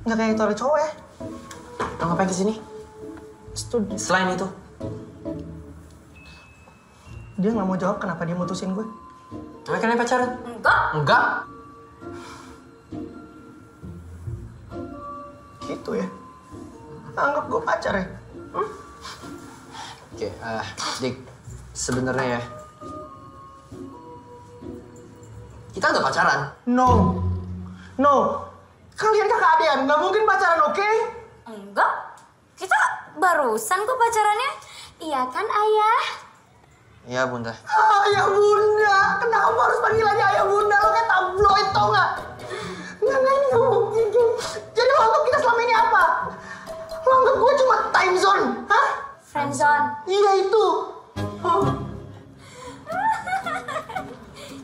Nggak kayak toilet cowok ya. Lo ngapain kesini? Selain itu? Dia nggak mau jawab kenapa dia mutusin gue. Emang kalian pacaran? Enggak. Enggak? Gitu ya. Anggap gue pacar ya. Oke, Dik. Sebenarnya ya. Kita udah pacaran. No. Kalian kakak adean, nggak mungkin pacaran, oke? Enggak. Kita barusan kok pacarannya. Iya kan, Ayah? Iya, Bunda. Ayah bunda, kenapa harus panggil aja ayah bunda? Lo kayak tabloid tau nggak? Nggak, ini nggak mungkin. Jadi lo anggap kita selama ini apa? Lo anggap gue cuma time zone, hah? Friendzone. Iya itu.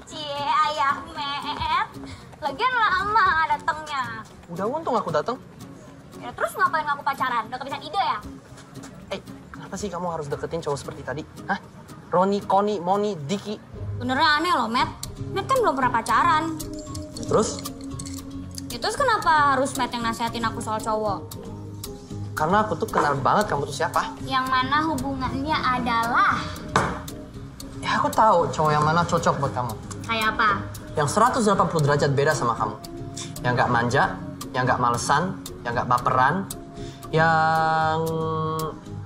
Cie, Ayah Met. Lagian lama datangnya. Udah untung aku datang. Ya terus ngapain aku pacaran? Udah kebiasaan ide ya? Kenapa sih kamu harus deketin cowok seperti tadi? Hah? Roni, Koni, Moni, Diki. Benernya aneh loh, Matt. Matt kan belum pernah pacaran. Terus? Ya terus kenapa harus Matt yang nasihatin aku soal cowok? Karena aku tuh kenal banget kamu tuh siapa. Yang mana hubungannya adalah... Ya aku tahu cowok yang mana cocok buat kamu. Kayak apa? Yang 180 derajat beda sama kamu. Yang nggak manja, yang nggak malesan, yang nggak baperan, yang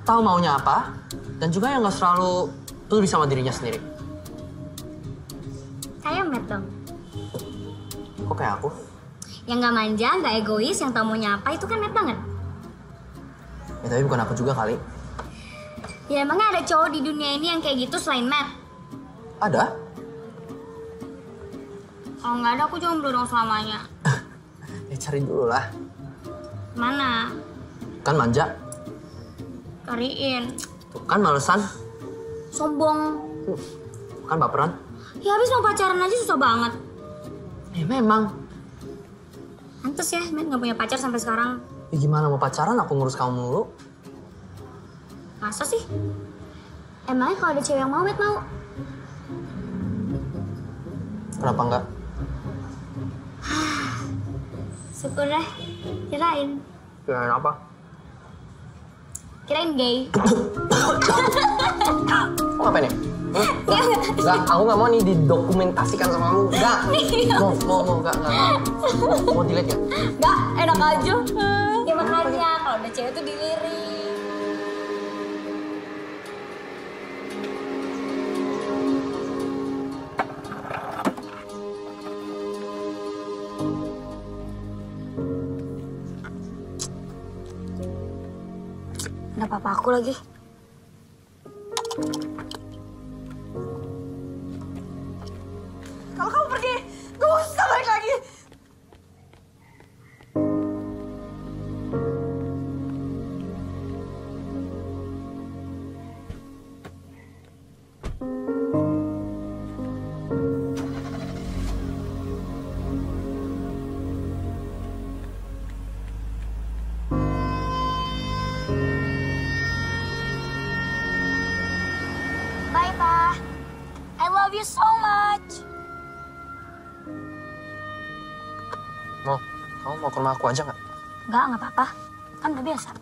tahu maunya apa, dan juga yang nggak selalu peduli sama dirinya sendiri. Kayak Matt dong. Kok kayak aku? Yang nggak manja, nggak egois, yang tahu maunya apa, itu kan Matt banget. Ya tapi bukan aku juga kali. Ya emangnya ada cowok di dunia ini yang kayak gitu selain Matt? Ada? Kalau nggak ada, aku jomblo dong selamanya. Ya cari dulu lah. Mana? Kan manja, Cariin. tuh kan malesan, Sombong. kan baperan. Ya habis mau pacaran aja susah banget. Ya memang. Pantes ya, Matt nggak punya pacar sampai sekarang. Ya gimana mau pacaran aku ngurus kamu mulu? Masa sih? Emangnya kalau ada cewek yang mau, Matt mau? Kenapa enggak? Syukur deh. Kirain. Kirain apa? Kirain gay. Mau ngapain ya? Enggak, aku nggak mau nih didokumentasikan sama kamu. Enggak. Mau, enggak. Mau delete ya? Enggak, enak aja. Ya makanya kalau ada cewek tuh dilirik. Ada papa aku lagi. Kalau kamu pergi, gak usah balik lagi. Bye, Pa. I love you so much. Kamu mau ke rumah aku aja nggak? Nggak apa-apa. Kan udah biasa.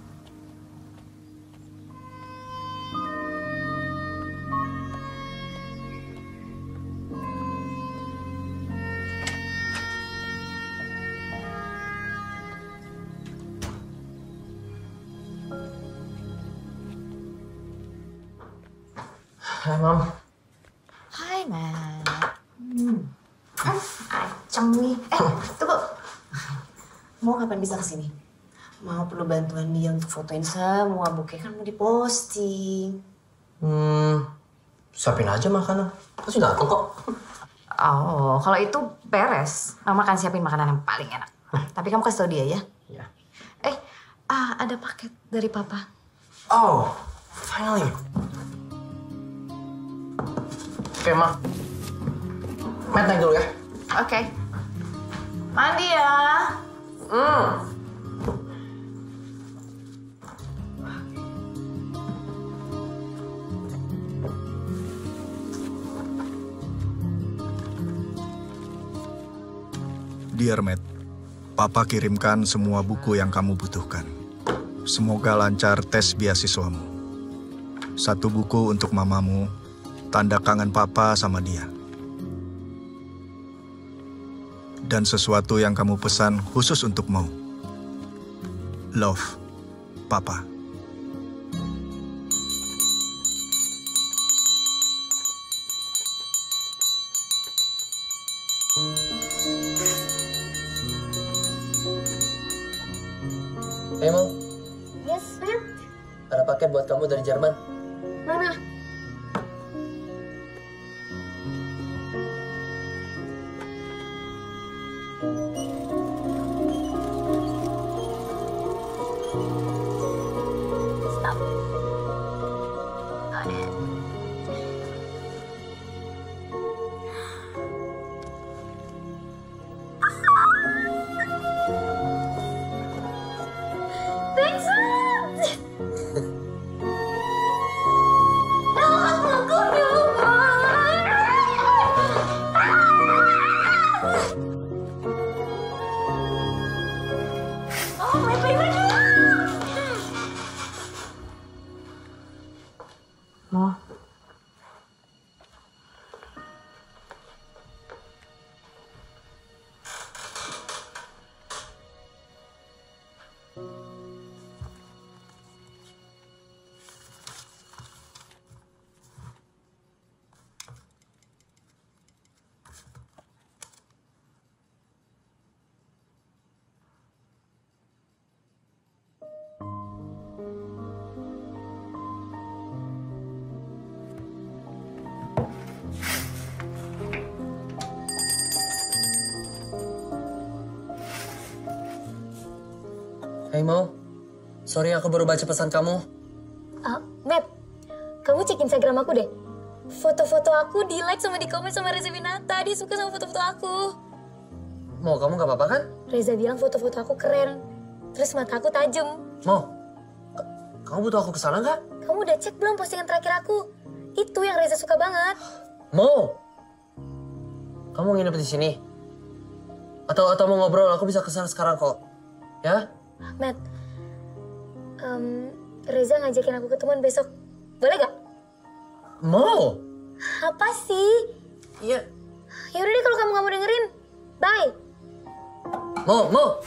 Hai, Mam. Hai, Matt. Acem nih. Tunggu. Mau kapan bisa kesini? Mau perlu bantuan dia untuk fotoin semua bukit kan mau diposting. Siapin aja makanan. Pasti datang kok. Oh, kalau itu beres. Mama akan siapin makanan yang paling enak. Tapi kamu kasih tau dia ya. Ya. Ada paket dari papa. Oh, finally. Oke, Ma. Matt naik dulu ya. Oke. Mandi ya. Dear Matt, Papa kirimkan semua buku yang kamu butuhkan. Semoga lancar tes beasiswamu. 1 buku untuk mamamu, tanda kangen Papa sama dia. Dan sesuatu yang kamu pesan khusus untuk Mo. Love, Papa. Hey Mo, Yes, Matt. ada paket buat kamu dari Jerman. Mana? Stop. Got it. Thanks, Matt. Oh, my favorite. Mo. Hey Mo, sorry aku baru baca pesan kamu. Matt, kamu cek Instagram aku deh. Foto-foto aku di-like sama di-komen sama Reza Winata. Dia suka sama foto-foto aku. Mo, kamu gak apa-apa kan? Reza bilang foto-foto aku keren. Terus mata aku tajam. Mo, kamu butuh aku kesana nggak? Kamu udah cek belum postingan terakhir aku? Itu yang Reza suka banget. Mo, kamu nginep di sini? Atau mau ngobrol? Aku bisa kesana sekarang kok. Ya? Matt, Reza ngajakin aku ketemuan besok. Boleh gak? Mo! Apa sih? Iya. Ya udah deh kalau kamu gak mau dengerin. Bye. Mo!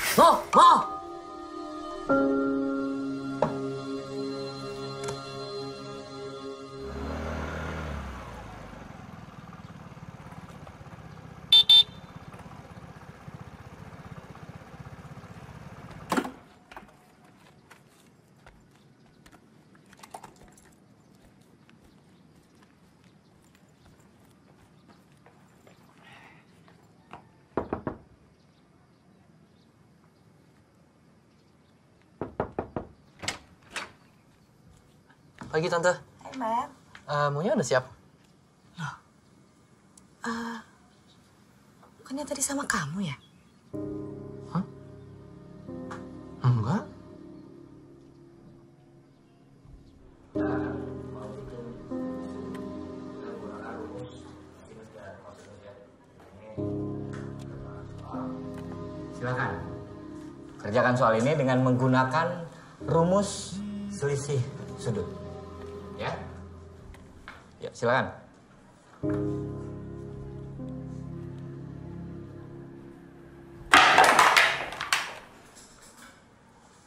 Pagi Tante. Hai, Matt. Maunya udah siap? Bukannya tadi sama kamu ya? Hah? Enggak. Silakan. Kerjakan soal ini dengan menggunakan rumus selisih sudut. Ya? Ya, silakan.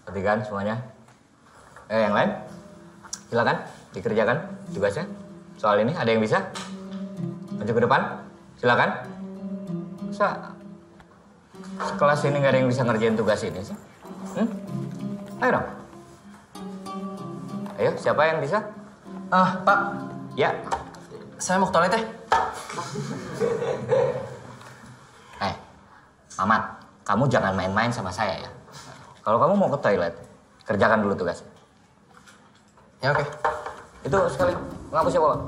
Perhatikan semuanya. Yang lain? Silakan dikerjakan tugasnya. Soal ini ada yang bisa? Maju ke depan. Silakan. Sekelas ini nggak ada yang bisa ngerjain tugas ini sih? Ayo dong. Ayo, siapa yang bisa? Pak. Ya. Saya mau ke toilet ya. Mamat, kamu jangan main-main sama saya ya. Kalau kamu mau ke toilet, kerjakan dulu tugasnya. Ya oke. Itu sekali, ngapus ya, Bapak.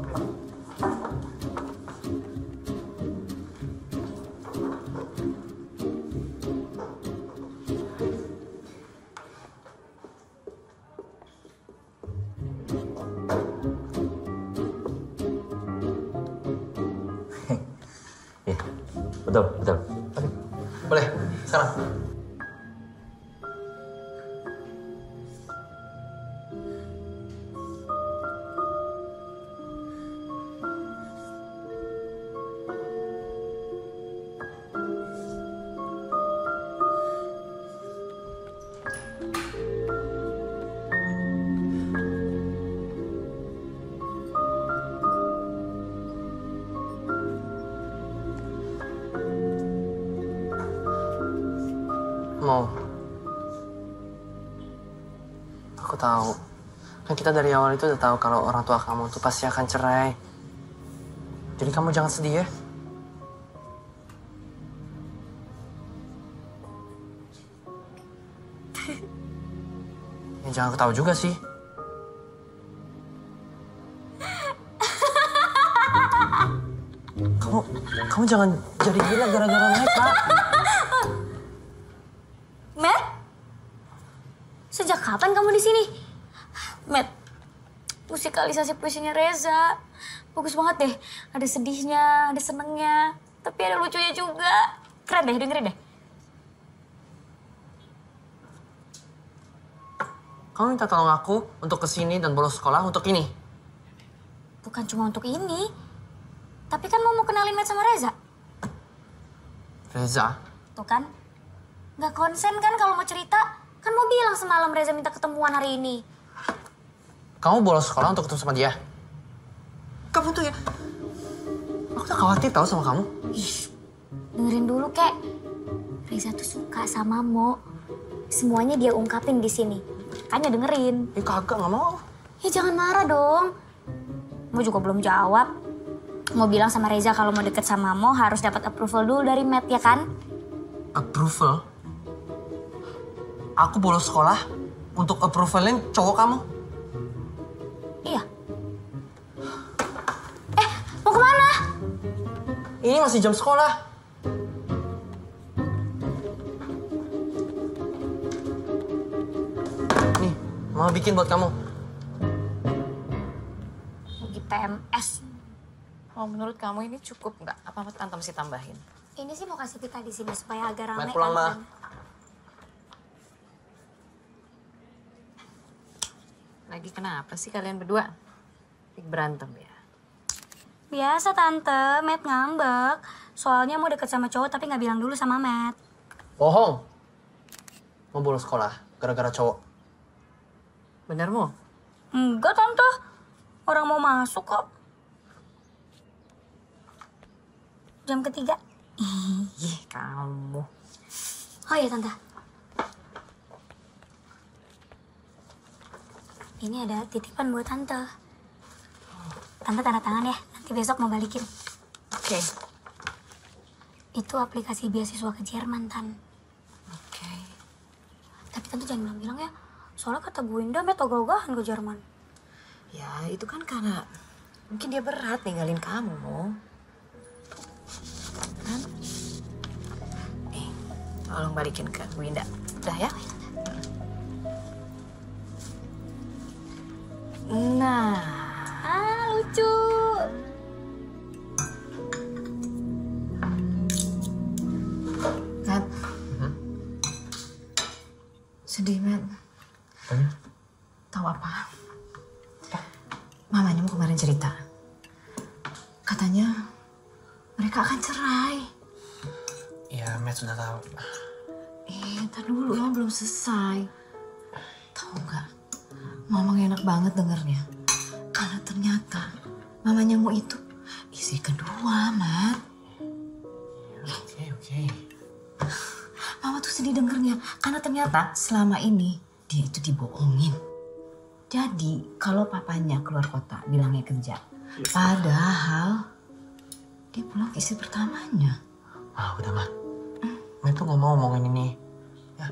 Betul. Boleh, sekarang. Aku tahu. Kan kita dari awal itu udah tahu kalau orang tua kamu tuh pasti akan cerai. Jadi kamu jangan sedih ya. Ya jangan ketawa juga sih. Kamu jangan jadi gila gara-gara mereka. Matt? Sejak kapan kamu di sini? Matt, musikalisasi puisinya Reza. Bagus banget deh. Ada sedihnya, ada senengnya. Tapi ada lucunya juga. Keren deh, dengerin deh. Kamu minta tolong aku untuk kesini dan bolos sekolah untuk ini. Bukan cuma untuk ini. Tapi kan mau kenalin Matt sama Reza. Reza? Tuh kan. Gak konsen kan kalau mau cerita. Kan mau bilang semalam Reza minta ketemuan hari ini. Kamu bolos sekolah untuk ketemu sama dia? Kamu tuh ya... Aku tuh khawatir tau sama kamu. Ih, dengerin dulu, Kek. Reza tuh suka sama Mo. Semuanya dia ungkapin di sini. Makanya dengerin. Kagak, gak mau. Ya jangan marah dong. Mo juga belum jawab. Mau bilang sama Reza kalau mau deket sama Mo harus dapat approval dulu dari Matt, ya kan? Approval? Aku bolos sekolah untuk approvalin cowok kamu? Iya. Mau kemana? Ini masih jam sekolah. Nih, Mama bikin buat kamu. Lagi PMS. Oh, menurut kamu ini cukup nggak? Apa Tante mesti tambahin? Ini sih mau kasih pita di sini supaya agak ramai. Matt pulang, Ma. Lagi kenapa sih kalian berdua? Berantem ya? Biasa Tante, Matt ngambek. Soalnya mau deket sama cowok tapi nggak bilang dulu sama Matt. Bohong. Mau bolos sekolah gara-gara cowok. Bener, Mo? Enggak Tante, orang mau masuk kok. Jam ketiga. Ih, kamu. Oh iya Tante. Ini ada titipan buat Tante. Tante tanda tangan ya, nanti besok mau balikin. Oke. Itu aplikasi beasiswa ke Jerman, Tan. Oke. Tapi Tante jangan bilang-bilang ya, soalnya kata Bu Indah Matt ogah-ogahan ke Jerman. Ya, itu kan karena mungkin dia berat ninggalin kamu, Mo. Kan? Nih, tolong balikin ke Bu Indah. Udah ya? Nah. Ah, lucu. Matt. Sedih, Matt. Tahu apa? Mamanya mau kemarin cerita. Katanya mereka akan cerai. Iya, Matt sudah tahu. Ntar dulu, Mama belum selesai. Tahu nggak? Mama gak enak banget dengernya. Karena ternyata mamanya Mo itu istri kedua, Matt. Oke. Mama tuh sedih dengernya. Karena ternyata selama ini dia itu dibohongin. Jadi kalau papanya keluar kota bilangnya kerja. Padahal dia pulang ke istri pertamanya. Ah, udah, Ma. Matt tuh gak mau ngomongin ini. Ya.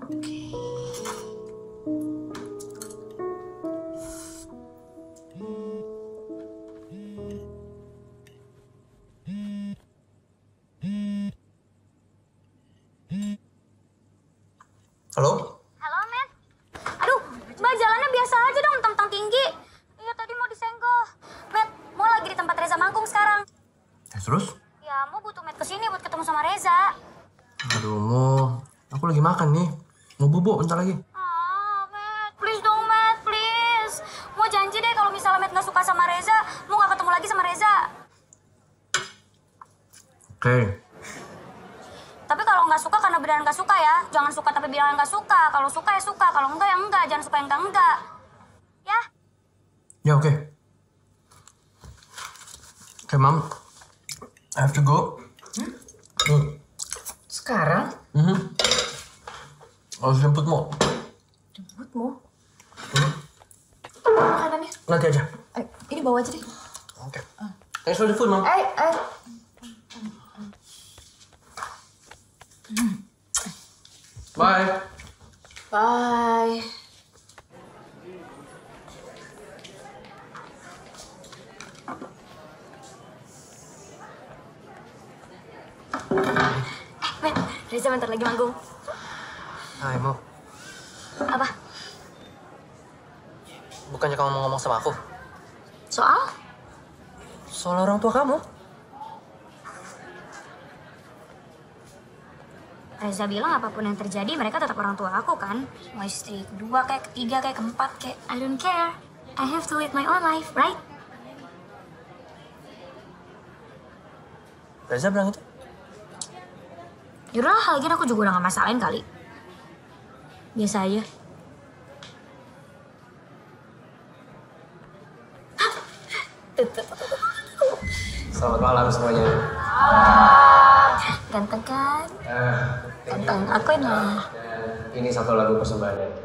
Oke. Halo? Halo, Matt. Aduh, Mbak jalannya biasa aja dong, tentang tinggi. Iya, tadi mau disenggol. Matt, mau lagi di tempat Reza manggung sekarang. Terus? Ya, mau butuh Matt kesini buat ketemu sama Reza. Aduh, Mo. Aku lagi makan nih. Mau bubuk bentar lagi. Ah, Matt, please dong, Matt, please. Mau janji deh kalau misalnya Matt nggak suka sama Reza, mau nggak ketemu lagi sama Reza. Oke. Tapi kalau nggak suka karena beneran nggak suka ya. Jangan suka tapi bilang nggak suka. Kalau suka ya suka, kalau enggak ya enggak. Jangan suka yang enggak. Ya? Ya, oke. Oke, Mom. I have to go. Sekarang? Harus jemputmu. Jemputmu? Makanannya? Nanti aja. Ini bawa aja deh. Oke. Thanks for the food, Mom. Bye. Bye. Matt, Reza bentar lagi manggung. Hai, Mo. Apa? Bukannya kamu mau ngomong sama aku? Soal? Soal orang tua kamu. Reza bilang apapun yang terjadi mereka tetap orang tua aku kan. Mau istri kedua kayak ketiga kayak keempat kayak I don't care. I have to live my own life, right? Reza bilang itu? Yaudah, lagian aku juga udah gak masalahin kali. Biasa aja. Selamat malam semuanya. Ganteng kan? Ganteng, akuin lah. Ini satu lagu persembahan.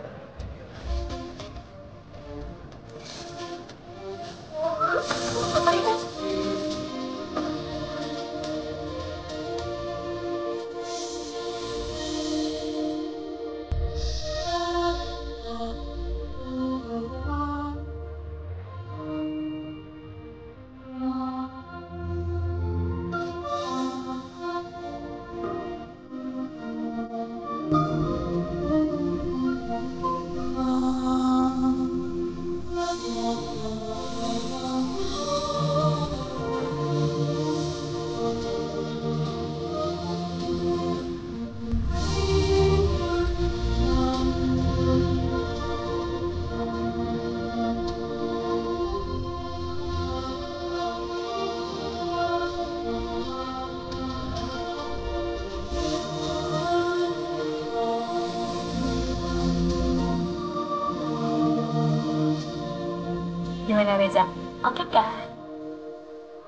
Gimana Reza? Oke kan?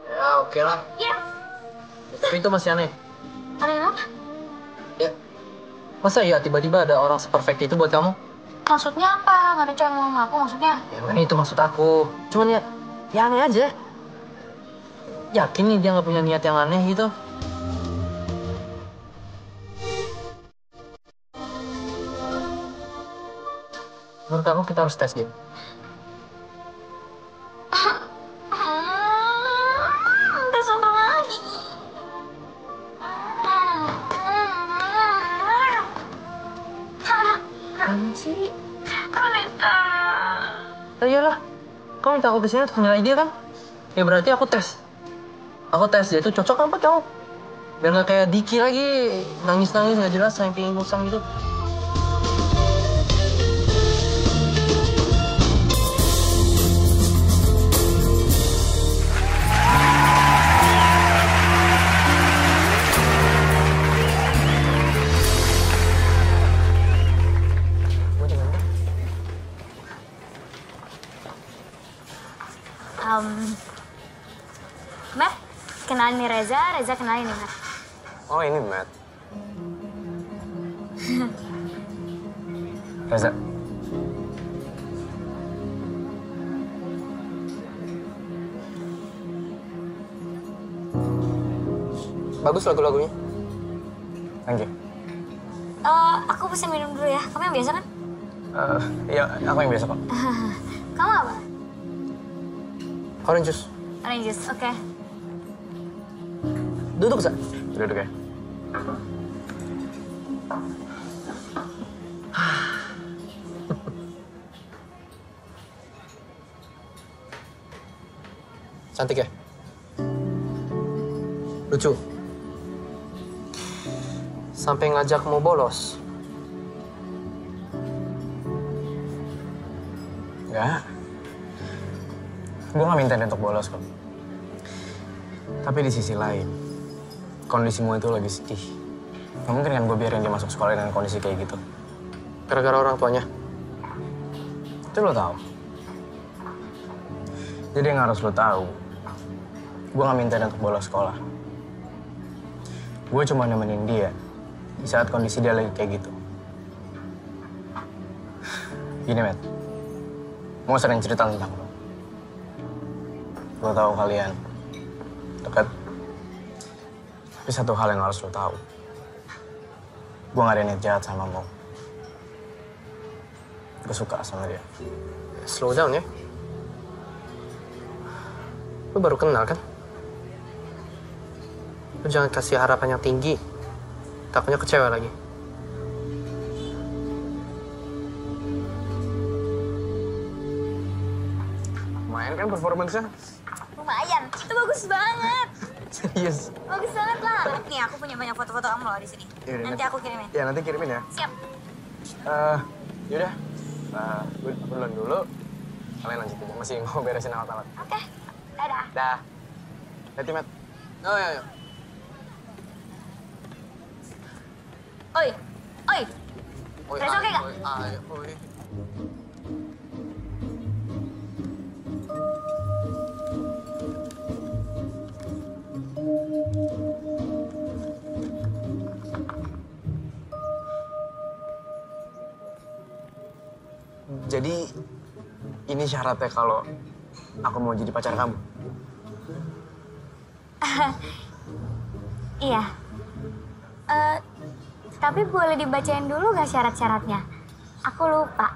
Ya, oke lah. Iya. Tapi itu masih aneh. Aneh apa? Ya. Masa ya tiba-tiba ada orang seperfect itu buat kamu? Maksudnya apa? Gak ada cowok yang mau ngaku maksudnya? Ya, kan itu maksud aku. Cuman ya aneh aja. Yakin nih dia nggak punya niat yang aneh gitu. Menurut aku kita harus tes dia. Udah sama lagi. Apaan sih? Kalita. Ya iyalah. Kamu minta aku kesini untuk nilai dia kan? Ya berarti aku tes. Aku tes dia itu cocok apa kamu? Biar nggak kayak Diki lagi nangis-nangis nggak jelas sampai pingin musang gitu. Matt, kenalin nih Reza, Reza kenalin nih Matt. Oh ini Matt. Reza. Bagus lagu-lagunya. Thank you. Aku pesen minum dulu ya. Kamu yang biasa kan? Iya, aku yang biasa kok. Kamu apa? Orange juice. Orange juice, oke. Duduk, Sa. Duduk ya. Cantik ya? Lucu. Sampai ngajak mau bolos. Enggak. Gue gak minta dia untuk bolos kok. Tapi di sisi lain, kondisimu itu lagi sedih. Gak mungkin kan gue biarin dia masuk sekolah dengan kondisi kayak gitu. Gara-gara orang tuanya. Itu lo tahu. Jadi yang harus lo tahu, gue gak minta dia untuk bolos sekolah. Gue cuma nemenin dia Di saat kondisi dia lagi kayak gitu. Gini, Matt. Mau sering cerita tentang lo. Gue tahu kalian dekat. Tapi satu hal yang harus lo tahu. Gue gak ada niat jahat sama Mo. Gue suka sama dia. Slow down ya. Lu baru kenal kan? Lu jangan kasih harapan yang tinggi. Takutnya kecewa lagi. Lumayan kan performance-nya? Lumayan, itu bagus banget. Serius? Bagus banget lah. Nih aku punya banyak foto-foto kamu loh di sini. Yaudah, Nanti aku kirimin. Ya, nanti kirimin ya. Siap. Yaudah. Gue duluan dulu. Kalian lanjut aja. Masih mau beresin alat-alat. Oke. Dadah. Dah. Hati, Matt. Oh ya. Oi. Oi. Reza oke nggak? Oi. Jadi, ini syaratnya kalau aku mau jadi pacar kamu. Iya. Tapi boleh dibacain dulu nggak syarat-syaratnya? Aku lupa.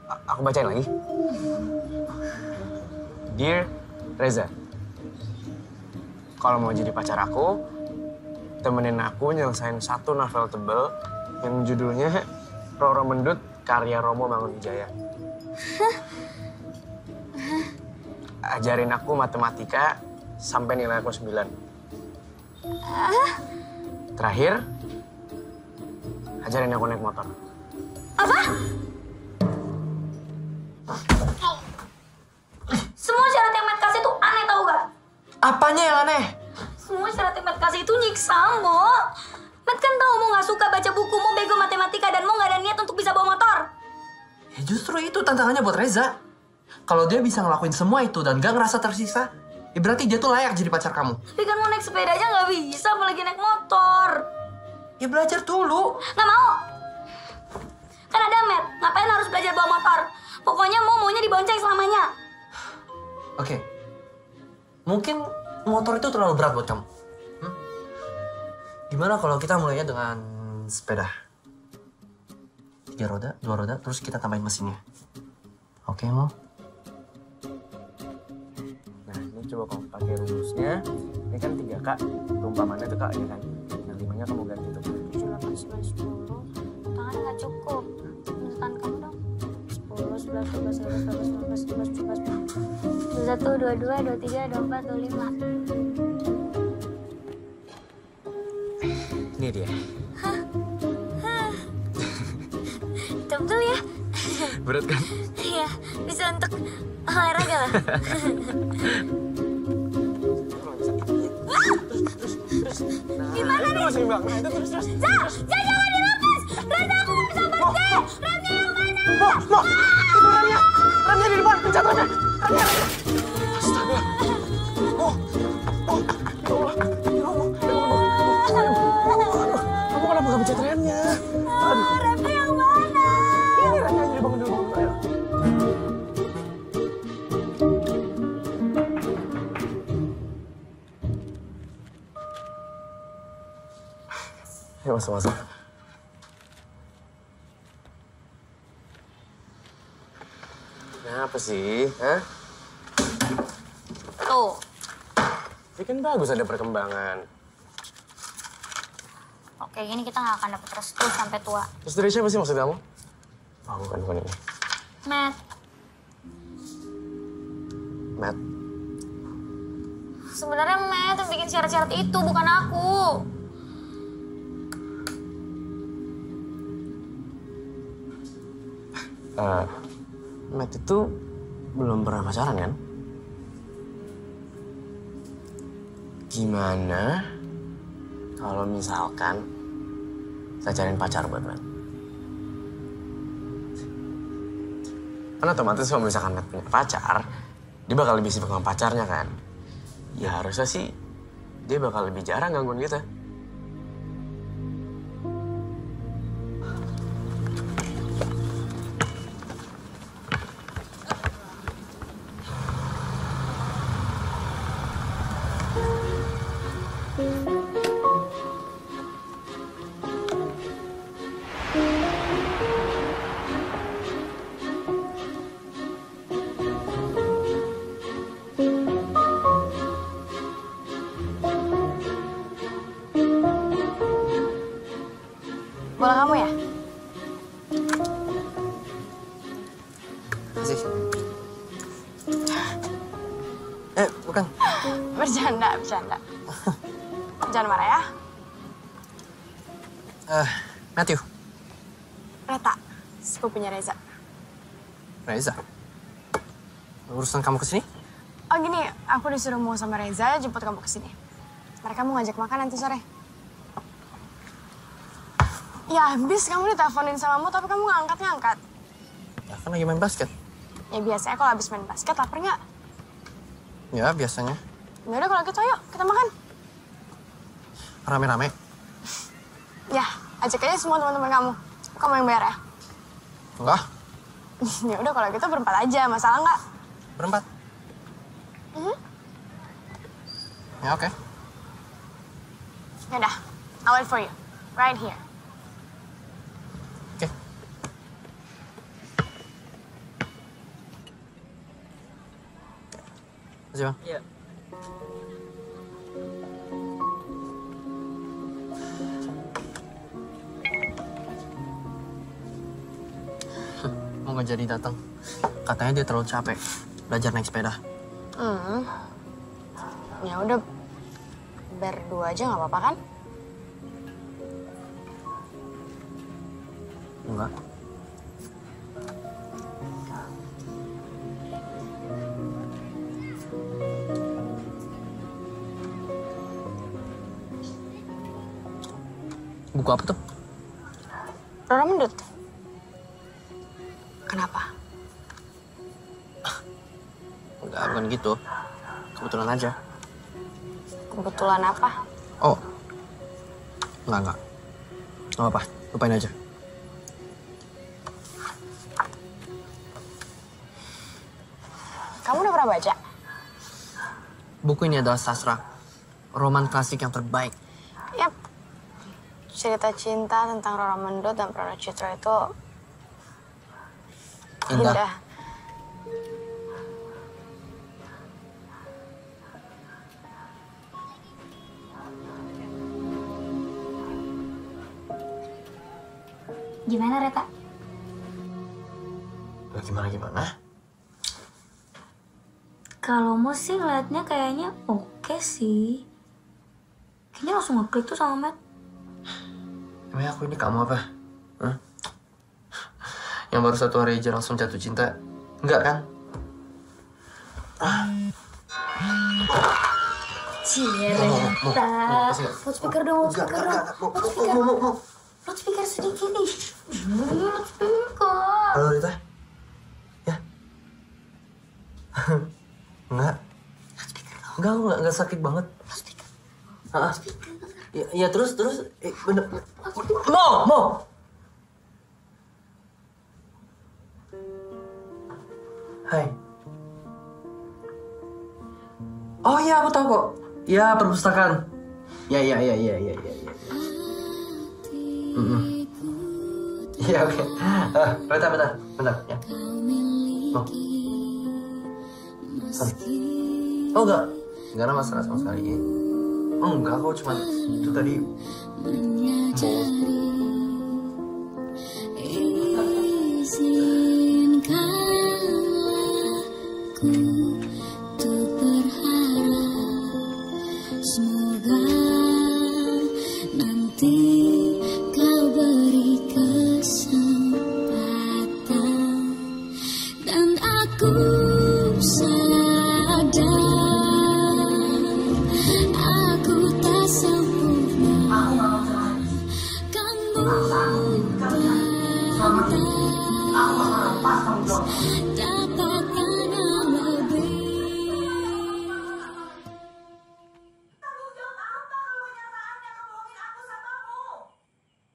Aku bacain lagi. Dear Reza, kalau mau jadi pacar aku, temenin aku nyelesain satu novel tebel yang judulnya Roro Mendut karya Romo Mangunwijaya. Ajarin aku matematika sampai nilai aku 9. Terakhir, ajarin aku naik motor. Apa? Semua syarat yang Matt kasih tuh aneh tau gak? Apanya yang aneh? Semua syarat yang Matt kasih itu nyiksa Mo. Matt kan tau Mo gak suka baca buku, Mo bego matematika, dan Mo gak ada niat untuk bisa bawa motor. Ya justru itu tantangannya buat Reza. Kalau dia bisa ngelakuin semua itu dan gak ngerasa tersisa, ya berarti dia tuh layak jadi pacar kamu. Tapi kan mau naik sepeda aja gak bisa, apalagi naik motor. Ya belajar dulu. Gak mau. Kan ada Matt, ngapain harus belajar bawa motor? Pokoknya Mo maunya dibonceng selamanya. Oke. Mungkin motor itu terlalu berat buat kamu. Gimana kalau kita mulainya dengan sepeda? 3 roda, 2 roda, terus kita tambahin mesinnya. Oke, Mo? Nah, ini coba kamu pakai rumusnya. Ini kan 3K, perumpamannya tuh Kak, ya kan? Yang 5-nya kamu ganti tuh. 7, 8, 9, 10. Tangannya gak cukup. Tangan kamu dong. 10, 11, 12, 13, 14, 15, 16, 17. 21, 22, 23, 24, 25. Ini dia. Tebel ya? Berat kan? Iya, bisa untuk olahraga lah. Gimana nih? Itu seimbang. Nah, itu terus. Jangan dilepas! Reza, aku gak bisa berhenti! Remnya yang mana? Mo! Itu remnya! Remnya di depan! Pencet remnya! Remnya! Astaga! Oh! Oh! Ya Allah! Ya Allah! Kamu kenapa gak pencet remnya? Aduh! Remnya yang mana? Ini remnya aja dibangun dulu. Ayo. Ayo masuk. Kenapa sih? Hah? Tuh. Ini kan bagus ada perkembangan. Oke, gini kita gak akan dapet restu sampai tua. Terus dari siapa sih maksud kamu? Oh, bukan ini. Matt, Matt. sebenarnya Matt yang bikin syarat-syarat itu, bukan aku. Matt itu belum pernah pacaran kan? Gimana kalau misalkan saya cariin pacar buat Matt? Kan otomatis kalau misalkan Matt punya pacar, dia bakal lebih sibuk sama pacarnya kan? Ya harusnya sih dia bakal lebih jarang gangguin kita. Bola kamu ya? Kasih. Bukan. Bercanda. Jangan marah ya. Matthew. Reta, sepupunya Reza. Reza. Urusan kamu kesini? Oh gini, aku disuruh mau sama Reza jemput kamu kesini. Mereka mau ngajak makan nanti sore. Ya habis kamu diteleponin sama kamu tapi kamu nggak angkat. Ya kan lagi main basket. Ya biasanya kalau habis main basket lapar nggak? Ya biasanya. Ya udah kalau gitu ayo kita makan. Rame-rame. Ya ajak aja semua teman-teman kamu. Kamu yang bayar ya? Enggak. Ya udah kalau gitu berempat aja, masalah nggak? Berempat. Ya oke. Ya udah, I'll wait for you. Right here. Oke. Makasih bang. Iya. Mau nggak jadi datang. Katanya dia terlalu capek belajar naik sepeda. Ya udah, berdua aja nggak apa-apa kan? Enggak. Buku apa tuh? Rora Mendut. Kenapa? Enggak, bukan gitu. Kebetulan aja. Kebetulan apa? Oh. Enggak. Nggak apa-apa, lupain aja. Kamu udah pernah baca? Buku ini adalah sastra. Roman klasik yang terbaik. Yap. Cerita cinta tentang Rora Mendut dan Rara Citra itu indah. Gimana, Reta? Gimana? Kalau mau sih ngeliatnya kayaknya oke sih. Kayaknya langsung ngeklik tuh sama Matt. Emangnya aku ini kamu apa? Hah? Yang baru 1 hari aja langsung jatuh cinta? Enggak kan? Cie, Reta. Loudspeaker dong. Loudspeaker sedikit nih. Loudspeaker. Halo Rita? Ya? Enggak. Enggak sakit banget. Ya terus bener. Mau. Hai. Oh iya aku tahu kok. Ya perpustakaan. Ya. Iya oke. Bentar ya. Oh enggak ada masalah sama sekali. Oh enggak, kok cuma itu tadi. Semoga nanti kau beri kesempatan dan aku sadar aku tak sempurna. Kamu pantas dapatkan yang lebih.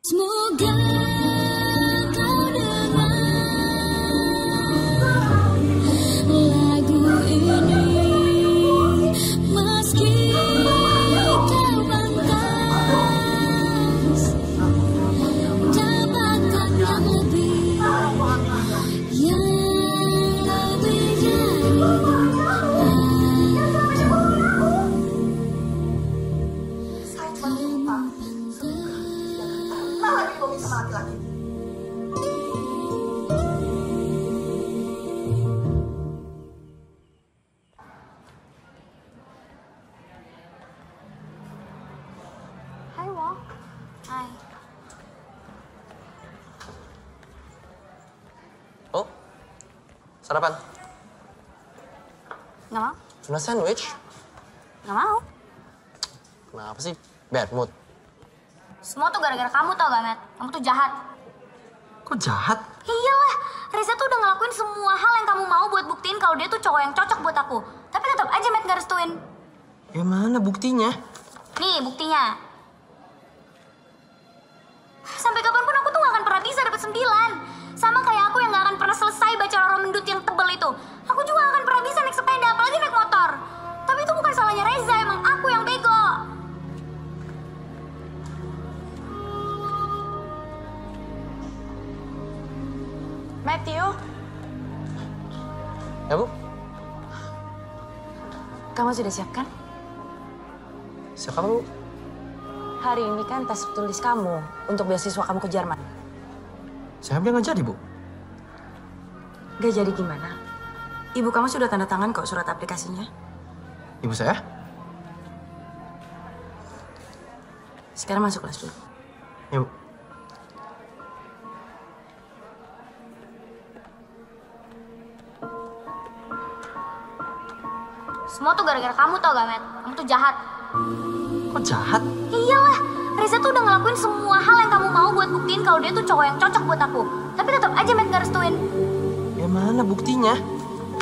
Semoga kau dengar lagu ini meski terbatas, dapatkan yang lebih sama laki-laki. Hai, Wong. Hai. Oh, sarapan? Nggak mau? Cuma sandwich? Nggak mau. Kenapa sih? Bad mood. Semua tuh gara-gara kamu tau gak, Matt? Kamu tuh jahat. Kok jahat? Iyalah, Reza tuh udah ngelakuin semua hal yang kamu mau buat buktiin kalau dia tuh cowok yang cocok buat aku. Tapi tetap aja Matt gak restuin. Ya mana buktinya? Nih buktinya. Sampai kapanpun aku tuh gak akan pernah bisa dapet 9. Sama kayak aku yang gak akan pernah selesai baca Roro Mendut yang tebel itu. Aku juga gak akan pernah bisa naik sepeda, apalagi naik motor. Tapi itu bukan salahnya Reza, emang aku yang bego. Matthew, Ya, Bu? kamu sudah siap kan? Siapa, Bu? Hari ini kan tes tulis kamu untuk beasiswa kamu ke Jerman. Saya bilang nggak jadi, Bu. Gak jadi gimana? Ibu kamu sudah tanda tangan kok surat aplikasinya. Ibu saya? Sekarang masuk kelas dulu. Ya, Bu. Semua tuh gara-gara kamu tau gak, Matt? Kamu tuh jahat. Kok jahat? Iyalah, Reza tuh udah ngelakuin semua hal yang kamu mau buat buktiin kalau dia tuh cowok yang cocok buat aku. Tapi tetap aja Matt gak restuin. Ya mana buktinya?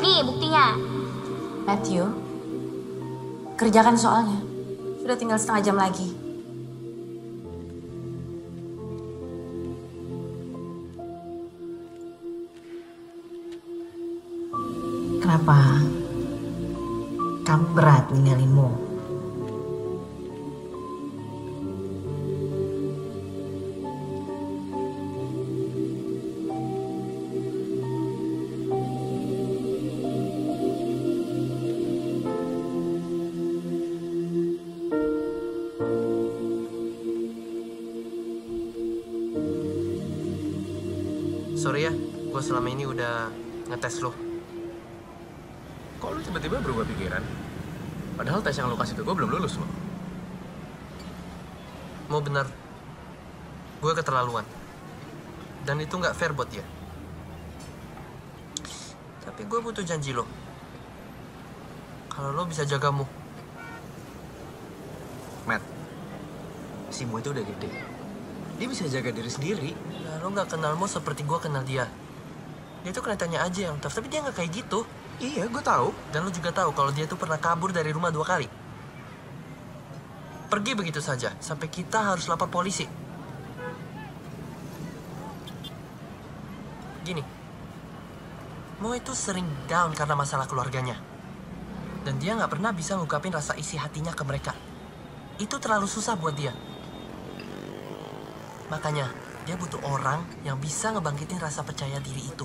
Nih buktinya. Matthew, kerjakan soalnya. Sudah tinggal setengah jam lagi. Kenapa? Kamu berat ninggalin Mo. Sorry ya, gue selama ini udah ngetes lo. Kok lu tiba-tiba berubah pikiran? Padahal tes yang lu kasih ke gue belum lulus loh. Mau bener, gue keterlaluan. Dan itu nggak fair buat dia. Tapi gue butuh janji lo. Kalau lo bisa jaga Mo. Matt, si Mo itu udah gede. Dia bisa jaga diri sendiri. Nah, lo nggak kenal Mo seperti gue kenal dia. Dia tuh kelihatannya aja yang tough, tapi dia nggak kayak gitu. Iya, gue tahu. Dan lo juga tahu kalau dia tuh pernah kabur dari rumah 2 kali. Pergi begitu saja, sampai kita harus lapor polisi. Gini, Mo itu sering down karena masalah keluarganya. Dan dia nggak pernah bisa ngungkapin rasa isi hatinya ke mereka. Itu terlalu susah buat dia. Makanya, dia butuh orang yang bisa ngebangkitin rasa percaya diri itu.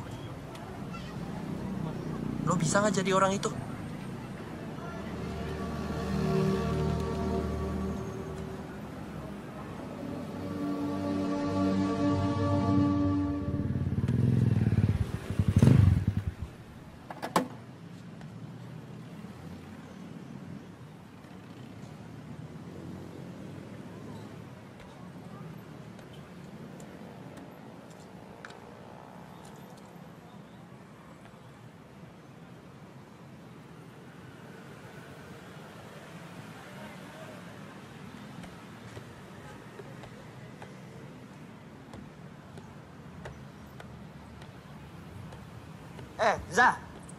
Lo bisa nggak jadi orang itu?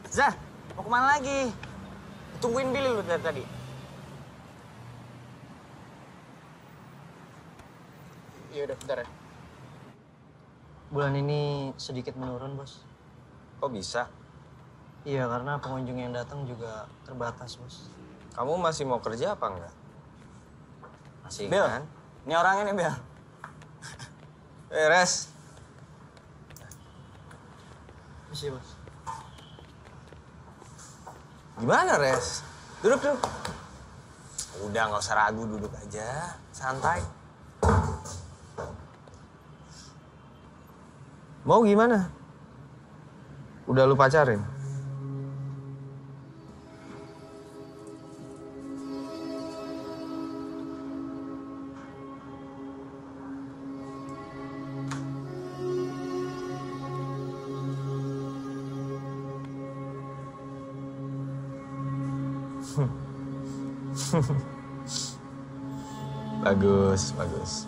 Zah, mau kemana lagi? Tungguin Billy lu dari tadi. Iya udah, bentar ya. bulan ini sedikit menurun, Bos. Kok bisa? Iya, karena pengunjung yang datang juga terbatas, Bos. Kamu masih mau kerja apa enggak? Masih Bel, kan? ini orangnya nih, Bel. Res. Masih, Bos. Gimana, Res? Duduk. Udah, nggak usah ragu, duduk aja. Santai. Mau gimana? Udah lu pacarin? Bagus.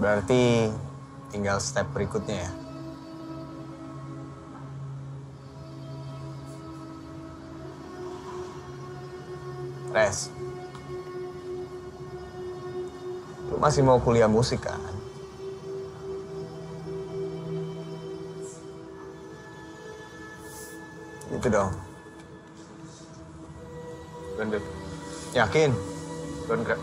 Berarti tinggal step berikutnya ya? Res, lu masih mau kuliah musik kan? Gitu dong. Bener. Yakin? Bener.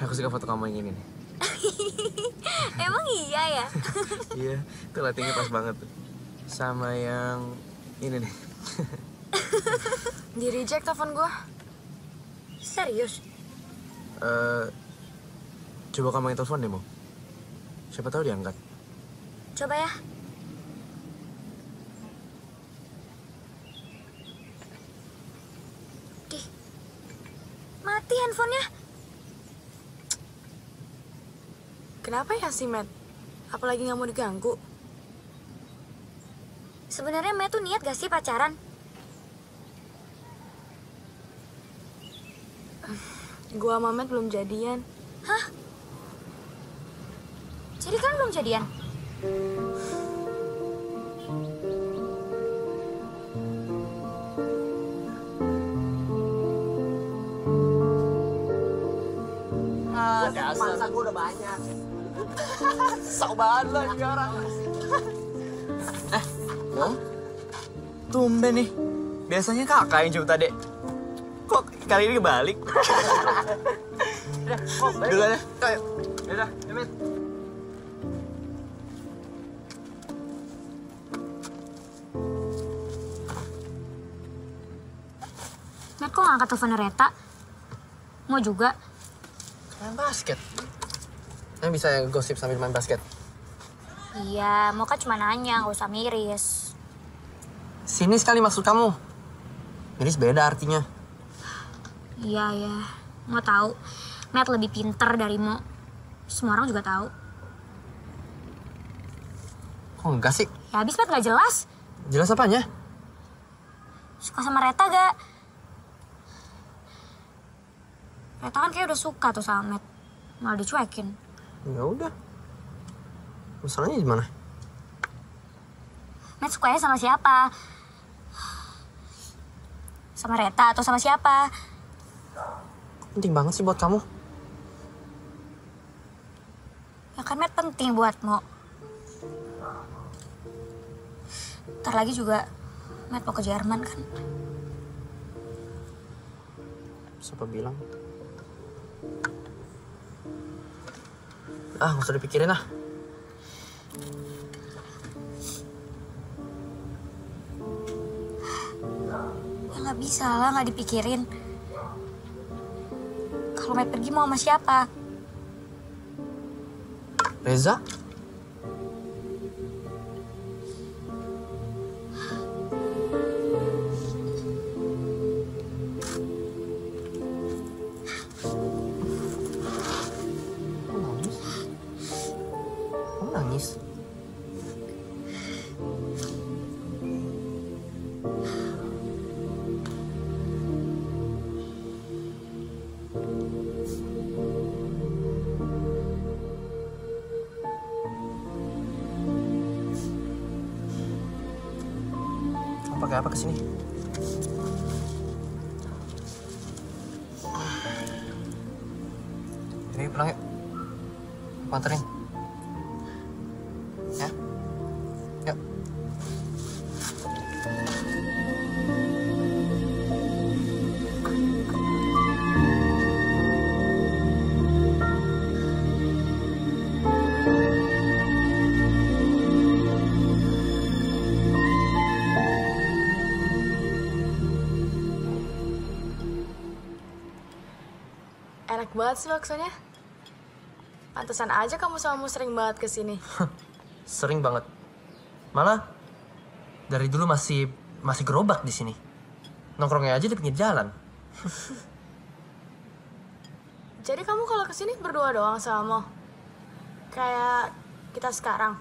Aku suka foto kamu yang ini nih. Emang iya ya? Iya, itu lightingnya pas banget tuh. Sama yang ini nih. Di reject telepon gue. Serius? Coba kamu yang telepon deh, Mo. Siapa tahu diangkat. Coba ya. Dih, mati handphonenya. Kenapa ya si Matt? Apalagi nggak mau diganggu? Sebenarnya Matt tuh niat gak sih pacaran? Gua sama Matt belum jadian. Hah? Jadi kan belum jadian? Masa gue udah banyak. Sok banget lo ini orang. Mom? Tumben nih. Biasanya kakak yang jemput adek. Kok kali ini kebalik? Udah, duluan ya. Ayo. Udah, Amit. Matt kok gak angkat teleponnya Reta? Mau juga? Main basket. Yang bisa gosip sambil main basket. Iya, mau kan cuma nanya, gak usah miris. Sini sekali maksud kamu. Miris beda artinya. Iya, mau tahu. Matt lebih pinter dari Mo. Semua orang juga tahu. Kok enggak sih? Ya habis Matt gak jelas. Jelas apanya? Suka sama Reta gak? Reta kan kayak udah suka tuh sama Matt. Malah dicuekin. Ya udah. Masalahnya di mana? Matt sukanya sama siapa? Sama Reta atau sama siapa? Penting banget sih buat kamu. Ya kan Matt penting buat Mo. Ntar lagi juga Matt mau ke Jerman kan? Siapa bilang? Nggak usah dipikirin ah. Ya nggak bisa lah, nggak dipikirin. Kalau Matt pergi mau sama siapa? Reza? Kamu nangis? Kamu pakai apa kesini? Jadi pulang yuk. Aku anterin. Ya? Yuk. Enak banget sih baksonya. Pantesan aja kamu sama sering banget kesini. Sering banget. Malah dari dulu masih gerobak di sini. Nongkrongnya aja di pinggir jalan. Jadi kamu kalau kesini berdua doang sama Mo? Kayak kita sekarang?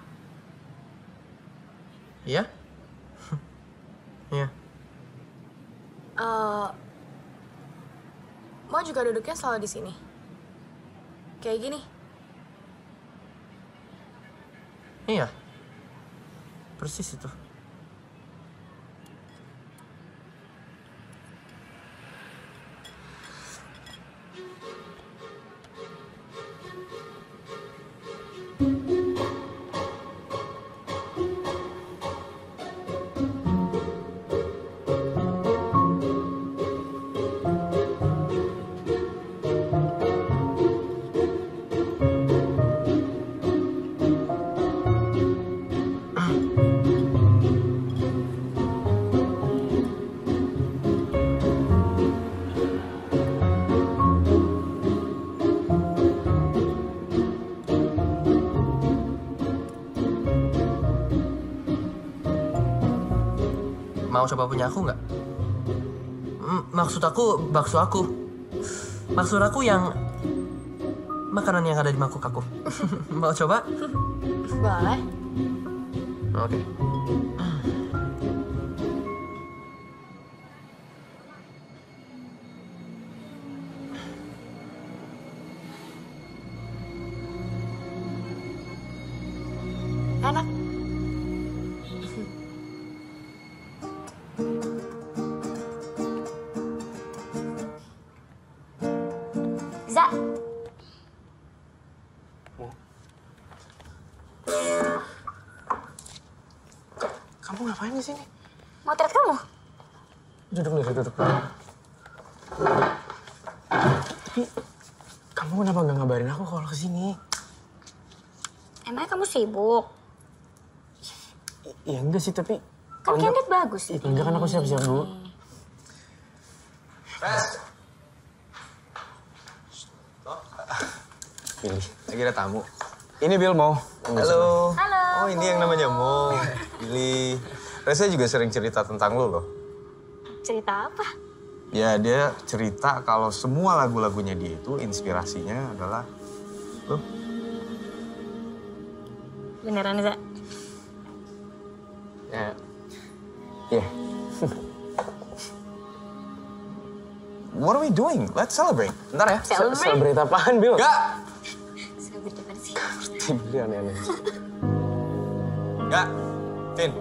Iya? Iya. Mo juga duduknya selalu di sini. Kayak gini. Iya. Persis itu. Mau coba punya aku nggak? Maksud aku, bakso aku. Maksud aku yang makanan yang ada di mangkuk aku. Mau coba? Boleh. Oke. Enak. Za, Kamu ngapain di sini? motret kamu? Duduk dulu, duduk. Tapi kamu kenapa nggak ngabarin aku kalau kesini? Emangnya kamu sibuk? Ya enggak sih, tapi Kan candid bagus. Iya, enggak kan aku siap-siap dulu. Billy, lagi ada tamu. Ini Bill Mo. Halo. Halo. Oh, ini yang namanya Mo. Billy. Reza juga sering cerita tentang lo loh. Cerita apa? Ya, dia cerita kalau semua lagu-lagunya dia itu inspirasinya adalah lo. Beneran, Za? Ya. Iya. What are we doing? Let's celebrate. Bentar ya. Celebrate apaan, Bill? Enggak. Celebrate apa sih? Billy aneh-aneh. Enggak. Vin.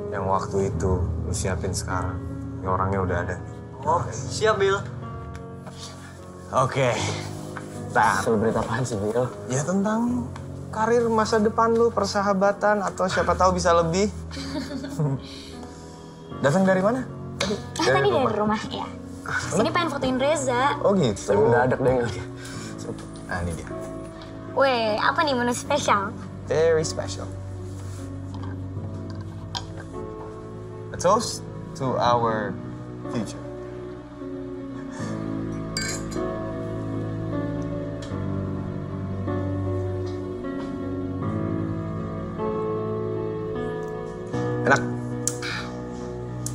Yang waktu itu lu siapin sekarang. Ini orangnya udah ada. Oh, siap, Bill. Oke. Celebrate apaan sih, Bill? Ya tentang karir masa depan lu, persahabatan, atau siapa tahu bisa lebih. Datang dari mana? Tadi? Tadi dari rumah, ya. Sini pengen fotoin Reza. Oh gitu. Tapi mendadak deh nggak? Nah ini dia. Weh, apa nih menu spesial? Very special. A toast to our future. Enak.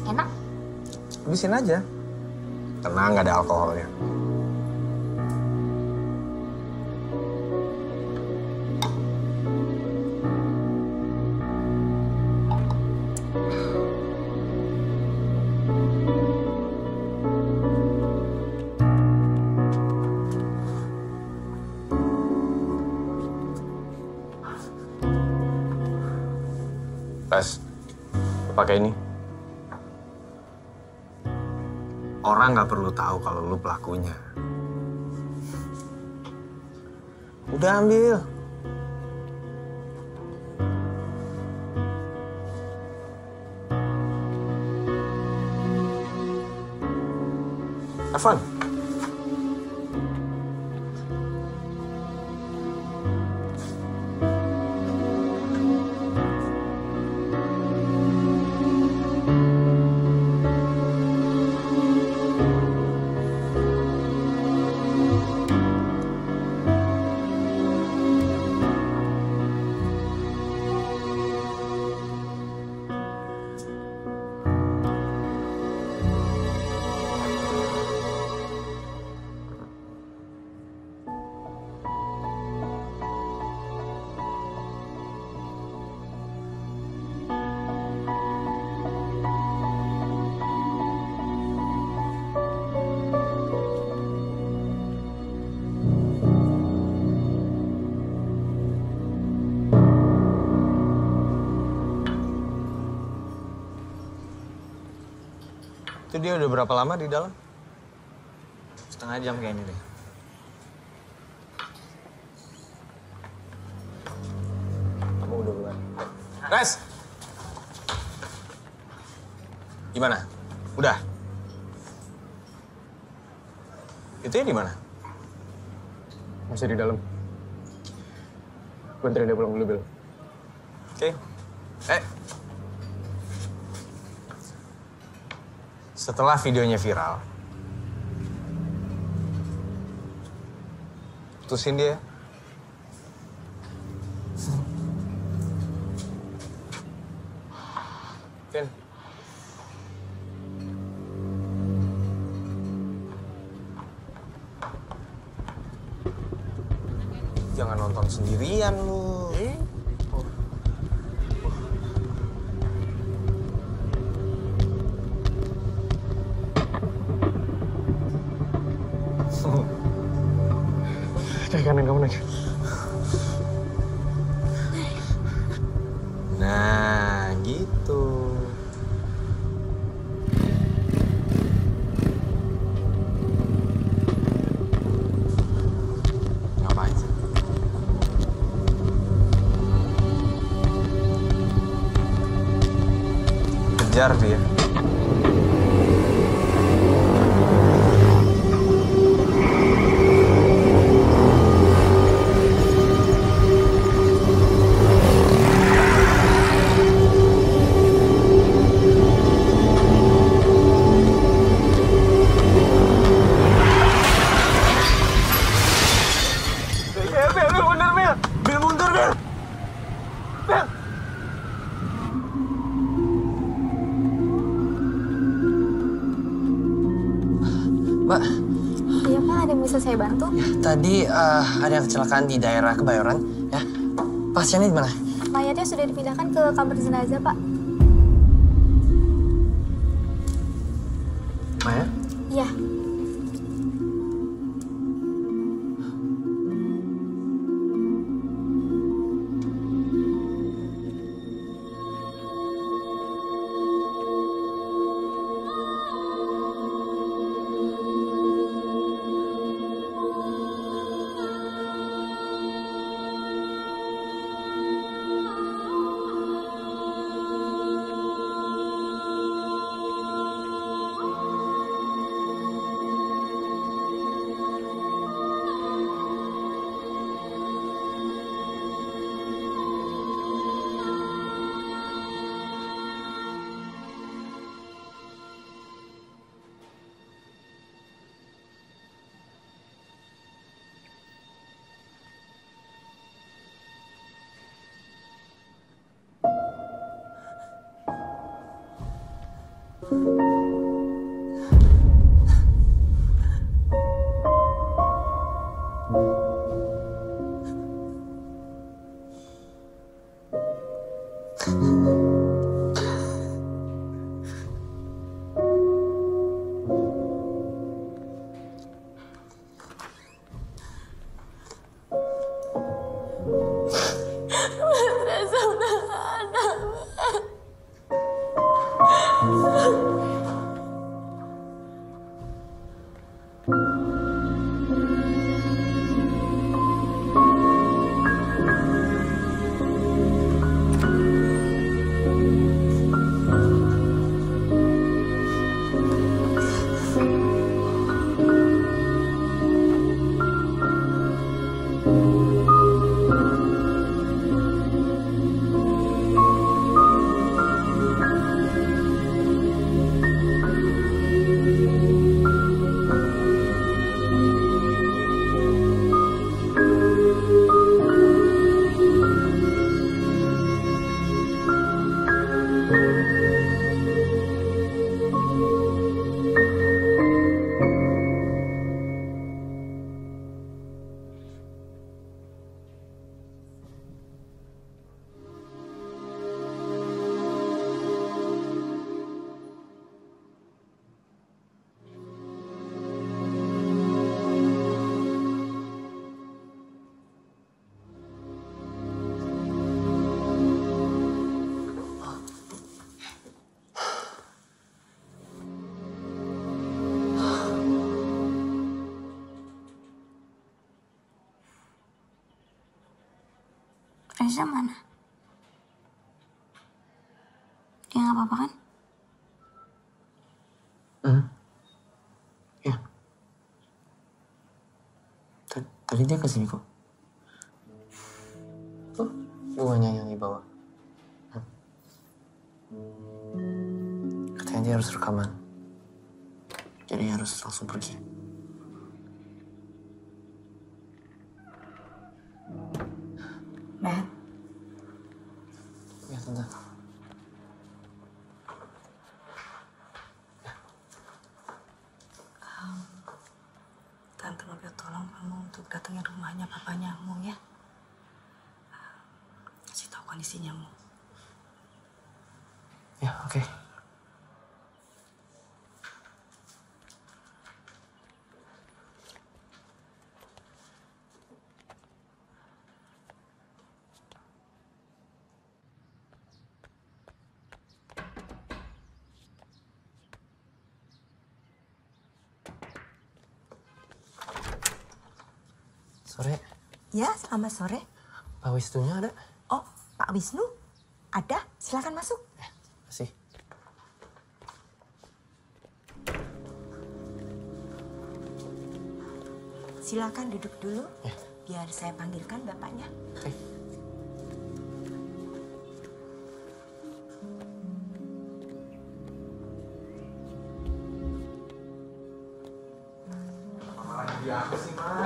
Enak? Habisin aja. Tenang, nggak ada alkoholnya. Pas. Pakai ini. Orang nggak perlu tahu kalau lu pelakunya. Udah ambil. Have fun. Itu dia udah berapa lama di dalam? Setengah jam kayaknya deh. Kamu udah bulan. Res! Gimana? Udah? Itu di mana? Masih di dalam. Gue anterin dia pulang dulu, Bil. Oke. Setelah videonya viral, putusin dia. Vin. Jangan nonton sendirian lu. Naik kanan kamu naik. Nah, gitu. Ngapain sih? Kejar dia. Mbak. Iya Pak, ada yang bisa saya bantu? Ya, tadi ada yang kecelakaan di daerah Kebayoran. Ya, pasiennya di mana? Mayatnya sudah dipindahkan ke kamar jenazah Pak. Maya? Iya. Reza mana? Dia nggak apa-apa kan? Ya. Tadi dia kesini kok. Tuh, bunganya yang dibawa. Katanya dia harus rekaman. Jadi harus langsung pergi. Matt, Ya, Tante. Tante minta tolong kamu untuk datangin rumahnya papanya Mu ya. Kasih tahu kondisinya Mu. Ya, oke. Sore, Ya, selamat sore. Pak Wisnunya ada? Oh, Pak Wisnu? Ada? Silakan masuk. Masih. Silakan duduk dulu. Biar saya panggilkan bapaknya. Oke.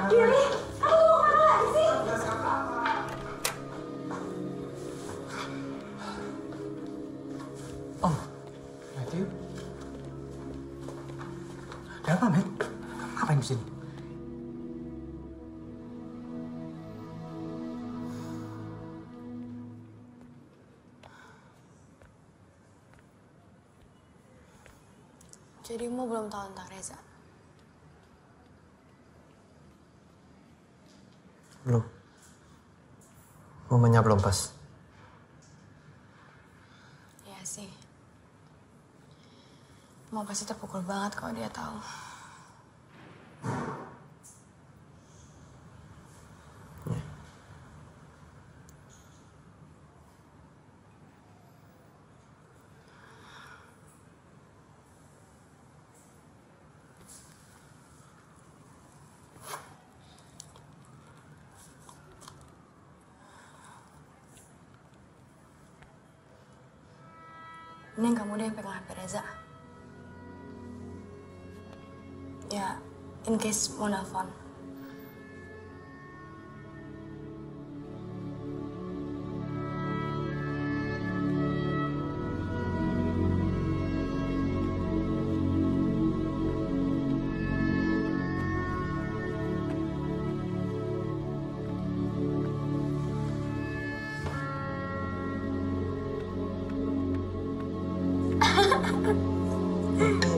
Kiri, kamu mau kemana lagi sih? Oh, Matthew. Ada apa, Matt? Ngapain di sini? Jadi Mo belum tahu tentang Reza? Belum. Momennya belum pas. Iya sih. Mo pasti terpukul banget kalau dia tahu. Mending kamu deh yang pegang HP Reza. Ya, in case mau nelfon.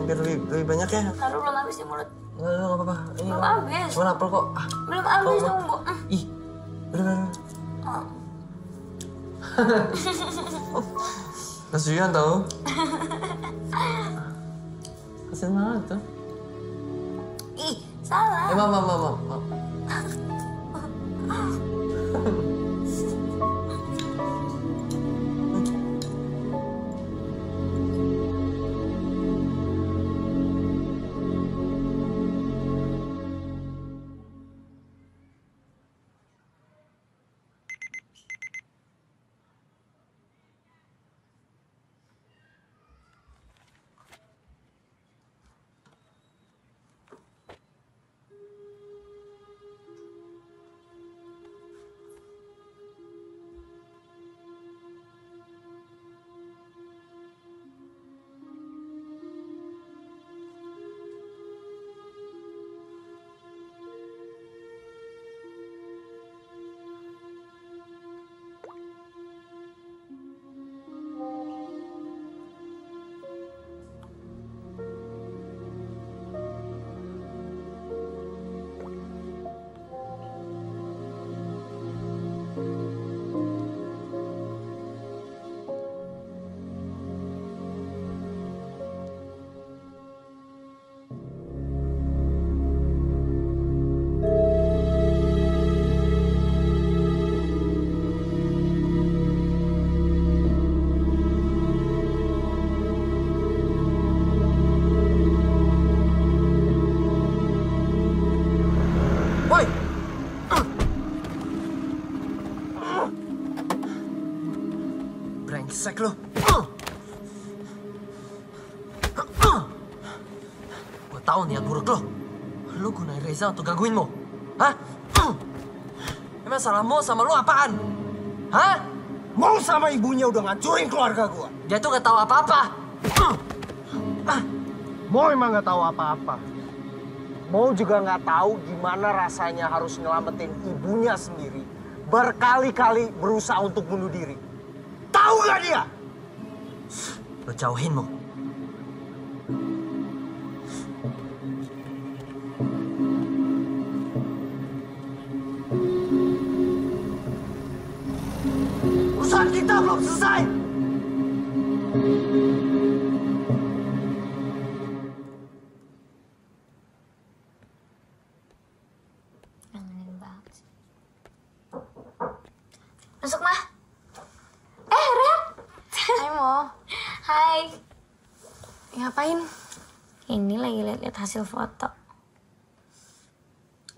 Biar lebih banyak ya. Taruh belum habis di mulut. Nggak apa-apa. Ini Belum habis. cuma apel kok. Ah, Belum habis, tunggu. ih, udah. Kasihan tau. Kasihan banget tuh. Ih, salah. Mam. Brengsek lo. Gue tahu niat buruk lo. Lo gunain Reza untuk gangguin Mo. Hah? Emang salah Mo sama lo apaan? Hah? Mo sama ibunya udah ngancurin keluarga gua. Dia tuh gak tahu apa-apa. Mo emang gak tahu apa-apa. Mo juga gak tahu gimana rasanya harus nyelamatin ibunya sendiri. Berkali-kali berusaha untuk bunuh diri. Tahu gak dia? Lo jauhin Mo. Urusan kita belum selesai. Ngangenin banget sih. Masuk, Mah. Ren. Hai, Mo. Hai. Ngapain? Ini lagi lihat-lihat hasil foto.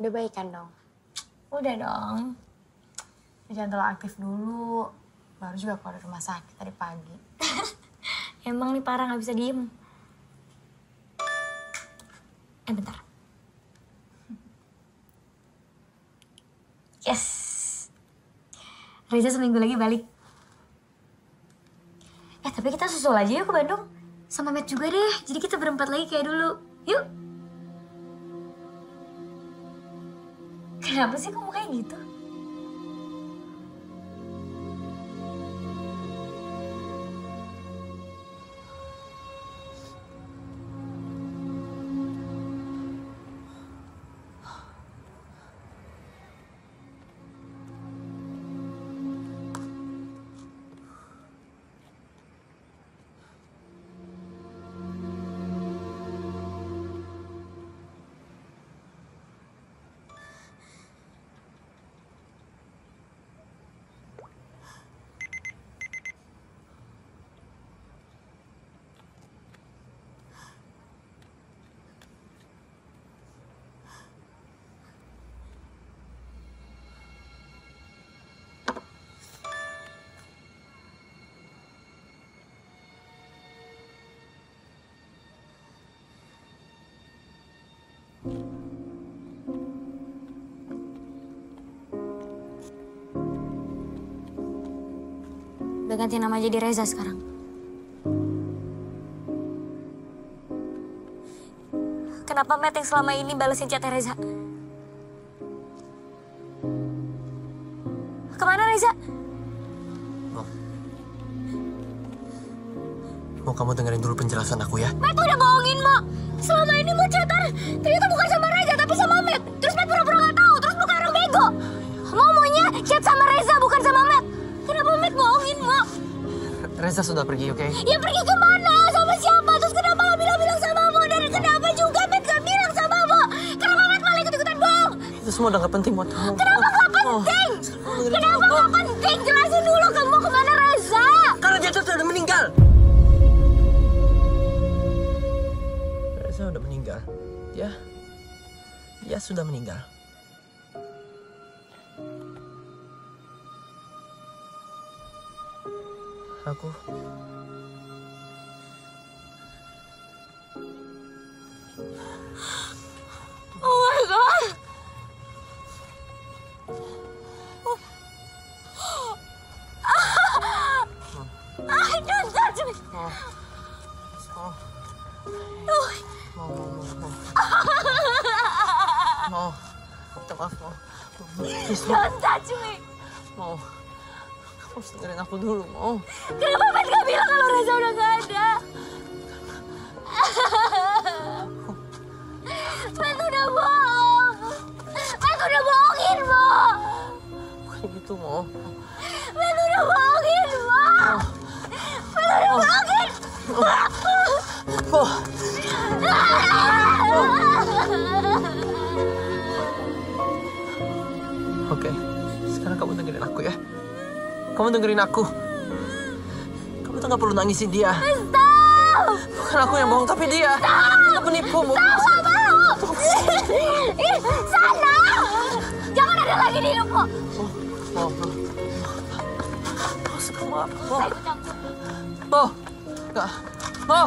Udah baikan dong. Udah dong. Jangan terlalu aktif dulu. Baru juga keluar dari rumah sakit tadi pagi. Emang nih parah gak bisa diem. Bentar. Yes. Reza seminggu lagi balik. Tapi kita susul aja yuk ke Bandung. Sama Matt juga deh. Jadi kita berempat lagi kayak dulu. Yuk. Kenapa sih kamu kayak gitu? Udah ganti nama jadi Reza sekarang. Kenapa Matt yang selama ini balesin chatnya Reza? Kemana Reza? Mau kamu dengerin dulu penjelasan aku ya? Matt udah bohongin, Mo. Selama ini Mo chatan ternyata bukan sama Reza tapi sama Matt. Terus Matt pura-pura gak tahu, terus bukan orang bego. Mo maunya chat sama Reza bukan sama Matt. Kenapa Matt bohongin, Mo? Reza sudah pergi, oke? Ya pergi kemana? Sama siapa? Terus kenapa gak bilang-bilang sama Mo? Dan kenapa juga Matt gak bilang sama Mo? Kenapa Matt malah ikut-ikutan bohong? Itu semua udah gak penting buat kamu. Kenapa gak penting? Kenapa gak penting? Jelasin dulu kamu kemana Reza? Karena dia tuh udah meninggal. Reza udah meninggal. Dia sudah meninggal. Aku oh my god. Don't touch me. Mau, minta maaf, mau. Don't touch me. Mau, kamu harus dengerin aku dulu, mau. Kenapa Matt gak bilang kalau Reza udah gak ada? Matt udah bohong. Matt udah bohongin, Mo. Bukan gitu, mau. Matt udah bohongin, Mo. Matt udah bohongin. Oke, sekarang kamu dengerin aku ya. Kamu dengerin aku. Kamu tuh gak perlu nangisin dia. Stop! Bukan aku yang bohong, tapi dia. Dia penipu. Stop, gak mau! Sana! Jangan ada lagi di hidupku. kamu apa? Mo. Saya ikut campur. Mo. Nggak. Mo.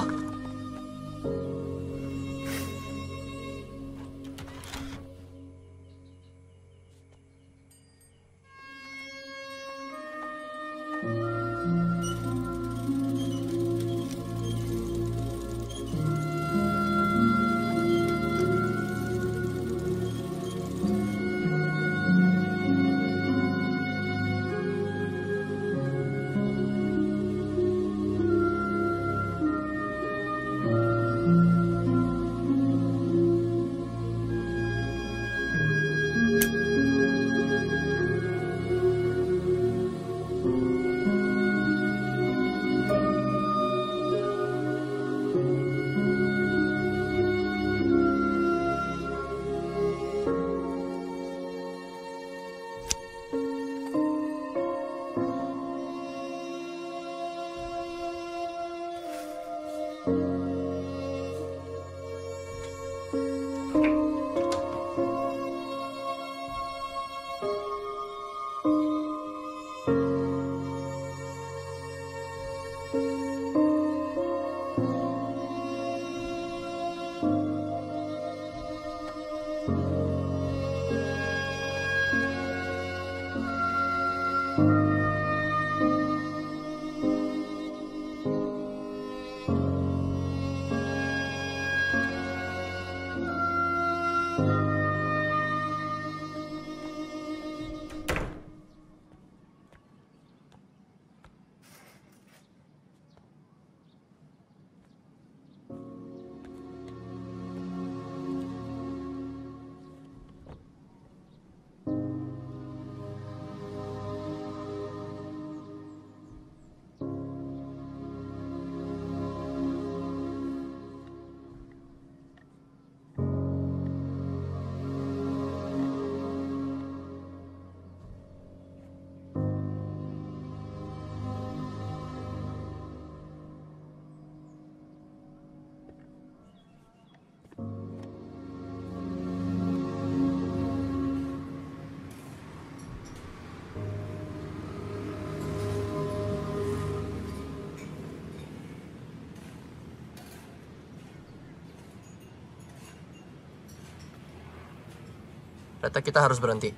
Reta, kita harus berhenti.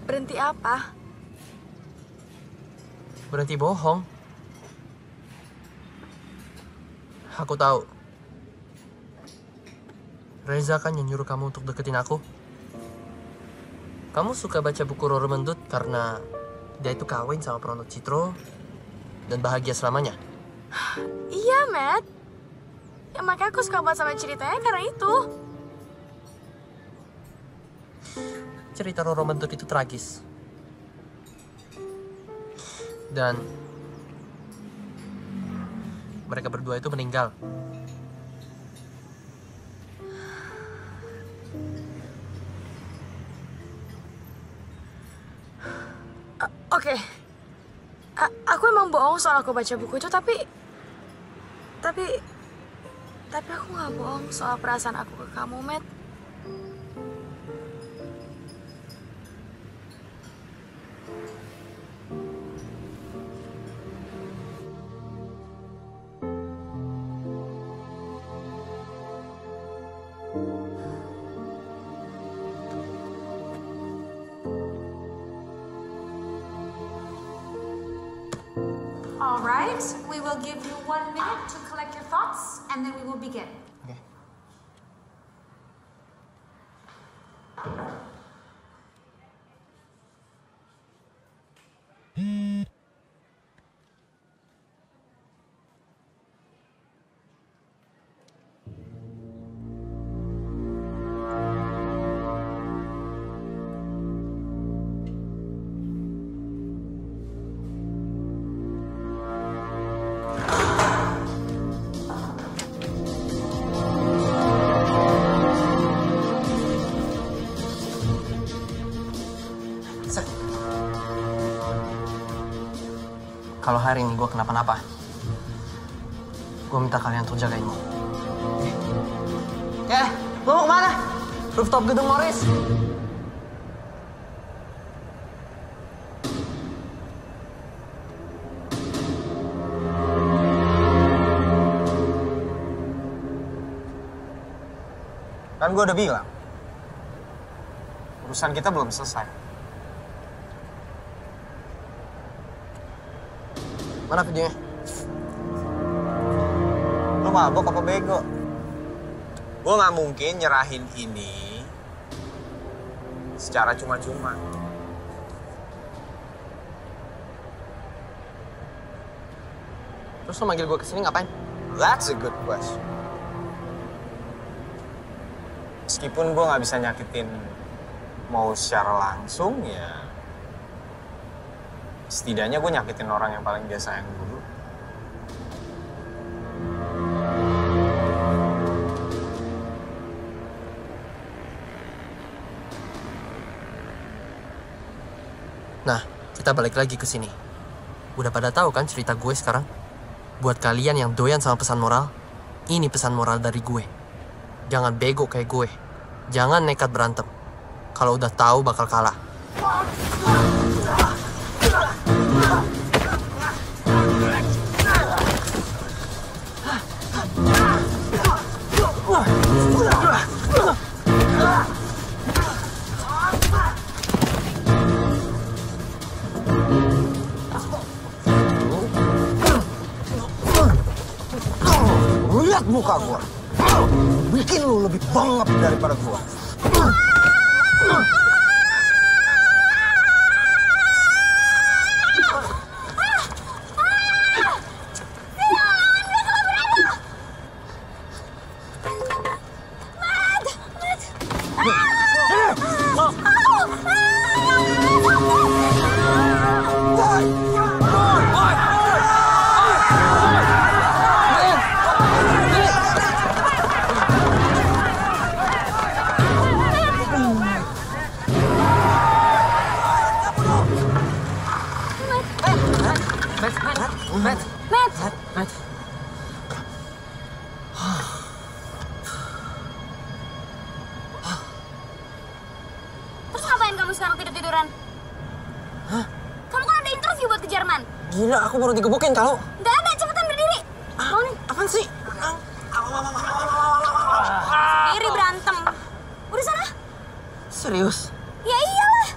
Berhenti apa? Berhenti bohong. Aku tahu. Reza kan yang nyuruh kamu untuk deketin aku. Kamu suka baca buku Roro Mendut karena dia itu kawin sama Prono Citro dan bahagia selamanya. Iya, Matt. Ya makanya aku suka banget sama ceritanya karena itu. Cerita Roro Mendut itu tragis. Dan mereka berdua itu meninggal. Oke. Aku emang bohong soal aku baca buku itu, tapi aku nggak bohong soal perasaan aku ke kamu, Matt. All right, we will give you 1 minute to collect your thoughts, and then we will begin. Okay. Kalau hari ini gue kenapa-napa, gue minta kalian untuk jagainmu. Ya, lo mau kemana? Rooftop gedung Morris. Kan gue udah bilang, urusan kita belum selesai. Mana videonya? Lo mabok apa bego? Gue nggak mungkin nyerahin ini secara cuma-cuma. Terus lo manggil gue kesini ngapain? That's a good question. Meskipun gue nggak bisa nyakitin mau secara langsung, ya setidaknya gue nyakitin orang yang paling dia sayang dulu. Nah, kita balik lagi ke sini. Udah pada tahu kan cerita gue sekarang? Buat kalian yang doyan sama pesan moral, ini pesan moral dari gue. Jangan bego kayak gue. Jangan nekat berantem. Kalau udah tahu bakal kalah. Lihat muka gua. Bikin lu lebih bangap daripada gua. Terus ngapain kamu sekarang tidur-tiduran? Hah? Kamu kan ada interview buat ke Jerman. Gila, aku baru digebukin tau. Nggak ada, cepetan berdiri. Bangun. Apaan sih? Diri berantem. Udah sana. Serius? Ya iyalah.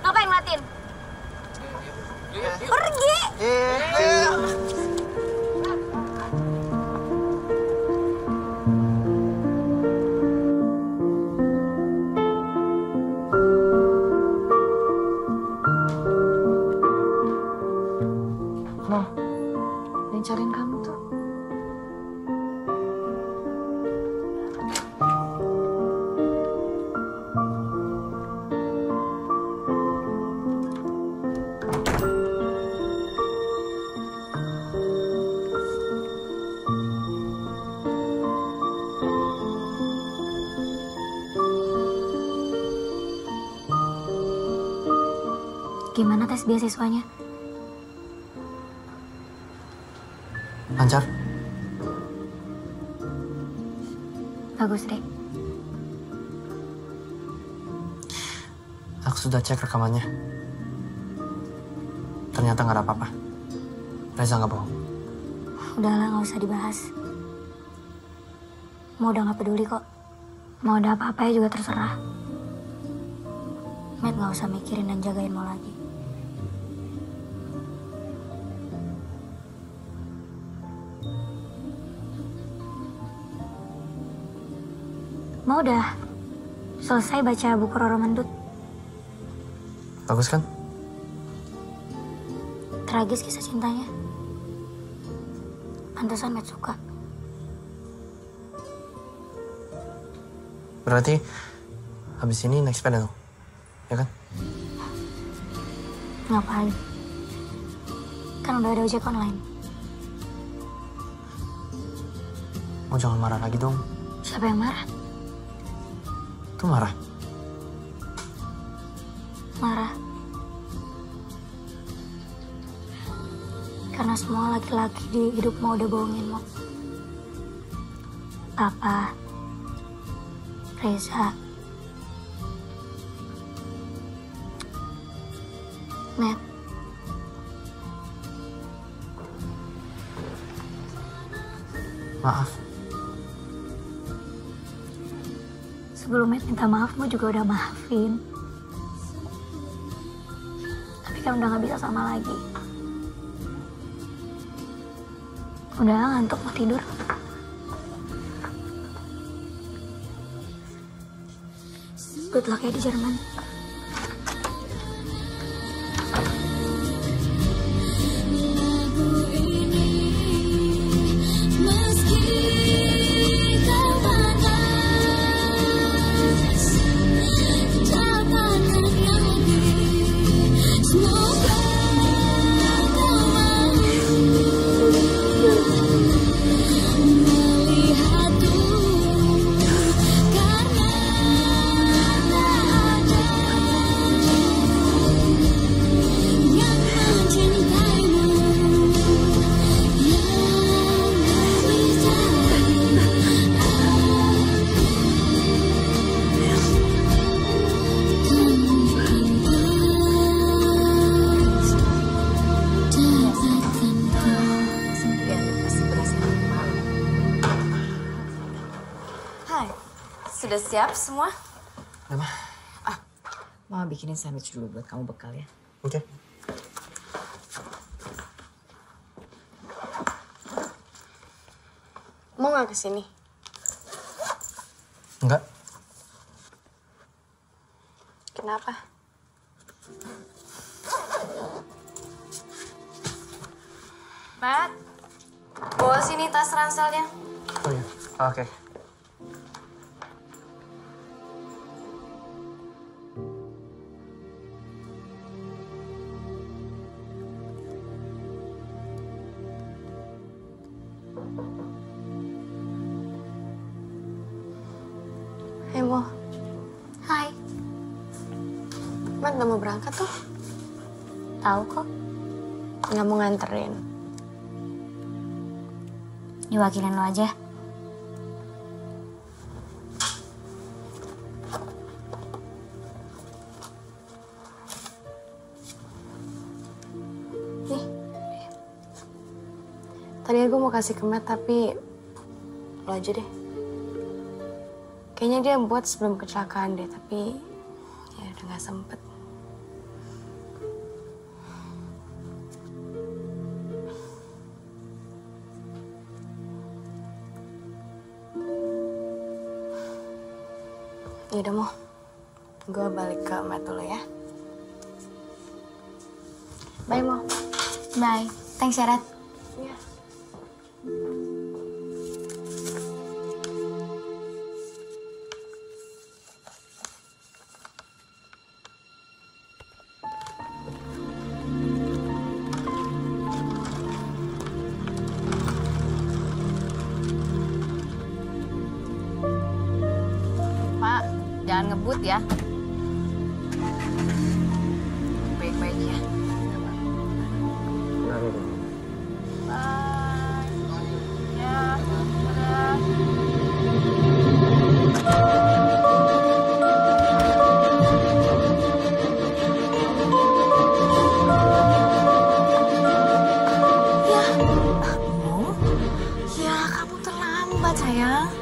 Ngapain ngeliatin? Pergi. Loh, yang cariin kamu tuh. Gimana tes beasiswanya? Lancar? Bagus deh. Aku sudah cek rekamannya. Ternyata nggak ada apa-apa. Reza nggak bohong. Udahlah, nggak usah dibahas. Mau udah nggak peduli kok. Mau ada apa-apa ya juga terserah. Matt nggak usah mikirin dan jagain mau lagi. Mau udah selesai baca buku Roro Mendut. Bagus kan? Tragis kisah cintanya. Pantesan Matt suka. Berarti habis ini naik sepeda dong? Ya kan? Ngapain? Kan udah ada ojek online. Mau jangan marah lagi dong. Siapa yang marah? Tuh marah. Marah. Karena semua laki-laki di hidupmu udah bohongin Mo. Papa, Reza, Matt. Maaf. Sebelum Matt minta maaf, gue juga udah maafin. Tapi kan udah gak bisa sama lagi. Udah ngantuk mau tidur. Good luck ya di Jerman. Sudah siap semua? Apa? Mama bikinin sandwich dulu buat kamu bekal ya. Oke. Mau nggak kesini? Enggak. Kenapa? Matt, bawa sini tas ranselnya. Oh iya, oke. Hai Mo. Hai. Matt udah mau berangkat tuh. Tahu kok. Nggak mau nganterin. Diwakilin lo aja. Nih. Tadi gue mau kasih ke Matt tapi lo aja deh. Kayaknya dia buat sebelum kecelakaan deh, tapi ya udah nggak sempet. Yaudah Mo, gue balik ke Matt dulu ya. Bye Mo. Bye. Thanks ya, Rat. Iya. Pak, jangan ngebut ya. Baik-baik ya. Bye. Ya, dadah. Ya, kamu terlambat sayang.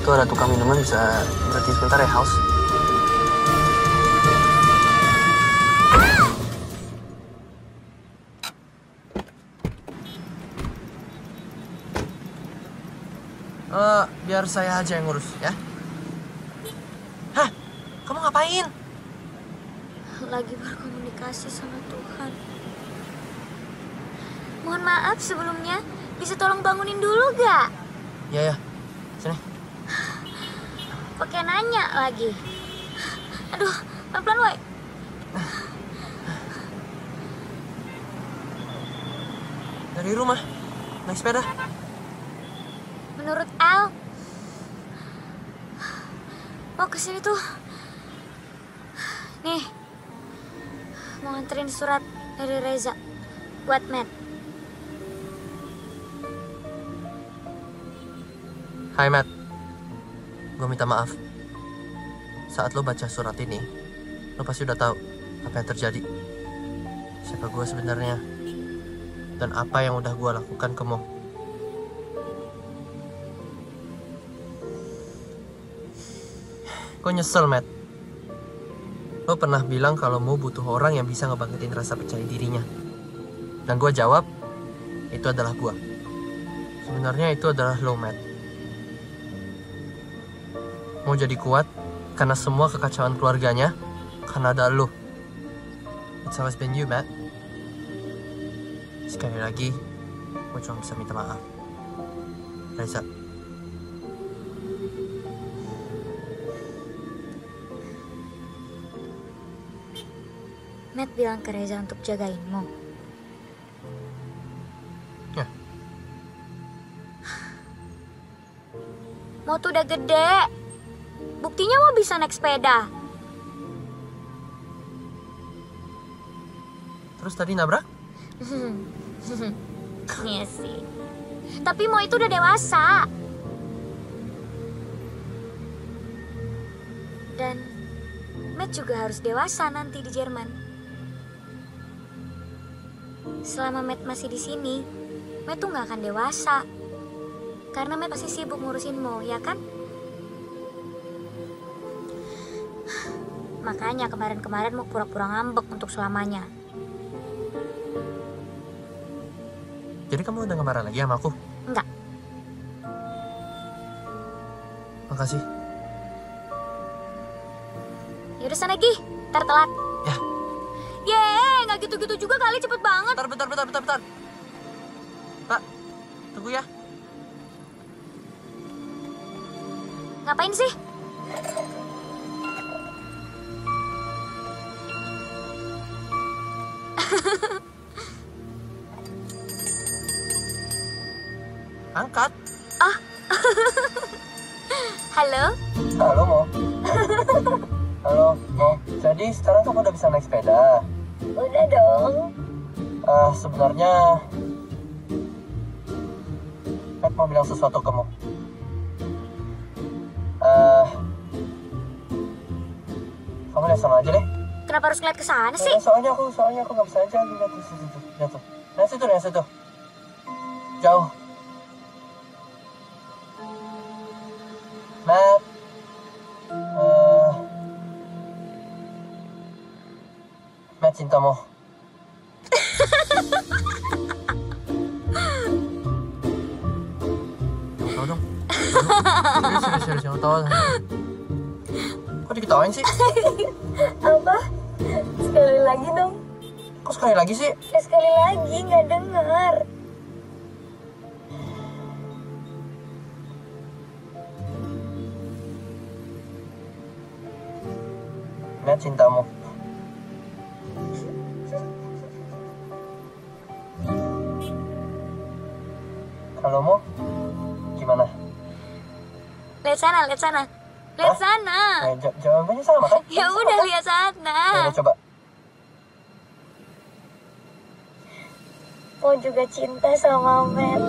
Itu ada tukang minuman, bisa berhenti sebentar ya, Haus? Biar saya aja yang ngurus, ya? Hah? Kamu ngapain? lagi berkomunikasi sama Tuhan. Mohon maaf sebelumnya, bisa tolong bangunin dulu gak? Ya, sini. Pakai nanya lagi. Aduh, pelan-pelan woy. Dari rumah, naik sepeda. Menurut Al, mau kesini tuh. Nih, mau nganterin surat dari Reza buat Matt. Hai Matt, gue minta maaf. Saat lo baca surat ini, lo pasti udah tahu apa yang terjadi. Siapa gue sebenarnya, dan apa yang udah gue lakukan ke Mo. Gue nyesel, Matt. Lo pernah bilang kalau Mo butuh orang yang bisa ngebangkitin rasa percaya dirinya. Dan gue jawab, itu adalah gue. Sebenarnya itu adalah lo, Matt. Mo jadi kuat karena semua kekacauan keluarganya karena ada lo. It's always been you, Matt. Sekali lagi, gue cuma bisa minta maaf. Reza. Matt bilang ke Reza untuk jagain Mo. Ya. Mo tuh udah gede. Buktinya Mo bisa naik sepeda. Terus tadi nabrak? Iya sih. Tapi Mo itu udah dewasa. Dan Matt juga harus dewasa nanti di Jerman. Selama Matt masih di sini, Matt tuh gak akan dewasa. Karena Matt pasti sibuk ngurusin Mo, ya kan? Makanya kemarin-kemarin Mo pura-pura ngambek untuk selamanya. Jadi kamu udah gak marah lagi sama aku? Enggak. Makasih. Yaudah sana Gi, ntar telat. Ya. Yeay, gak gitu-gitu juga kali, cepet banget. Bentar. Pak, tunggu ya. Ngapain sih? Angkat. Oh. Halo? Halo, Mo. Halo, Mo. Jadi sekarang kamu udah bisa naik sepeda? Udah dong. Sebenarnya Matt mau bilang sesuatu ke Mo. Kamu lihat sama aja deh. Kenapa harus ngeliat ke sana sih? Soalnya aku nggak bisa aja lihat di situ. Lihat situ. Jauh. Matt. Matt cinta Mo. Tahu dong. Serius, jangan tahu. Kok diketawain sih? Apa? Sekali lagi dong. Kok sekali lagi sih? Ya sekali lagi, nggak dengar. Matt cintamu. Kalau mau, gimana? Lihat sana. Lihat sana. Jawabannya sama kan? Ya udah lihat sana. Ya, coba. Mau juga cinta sama Matt.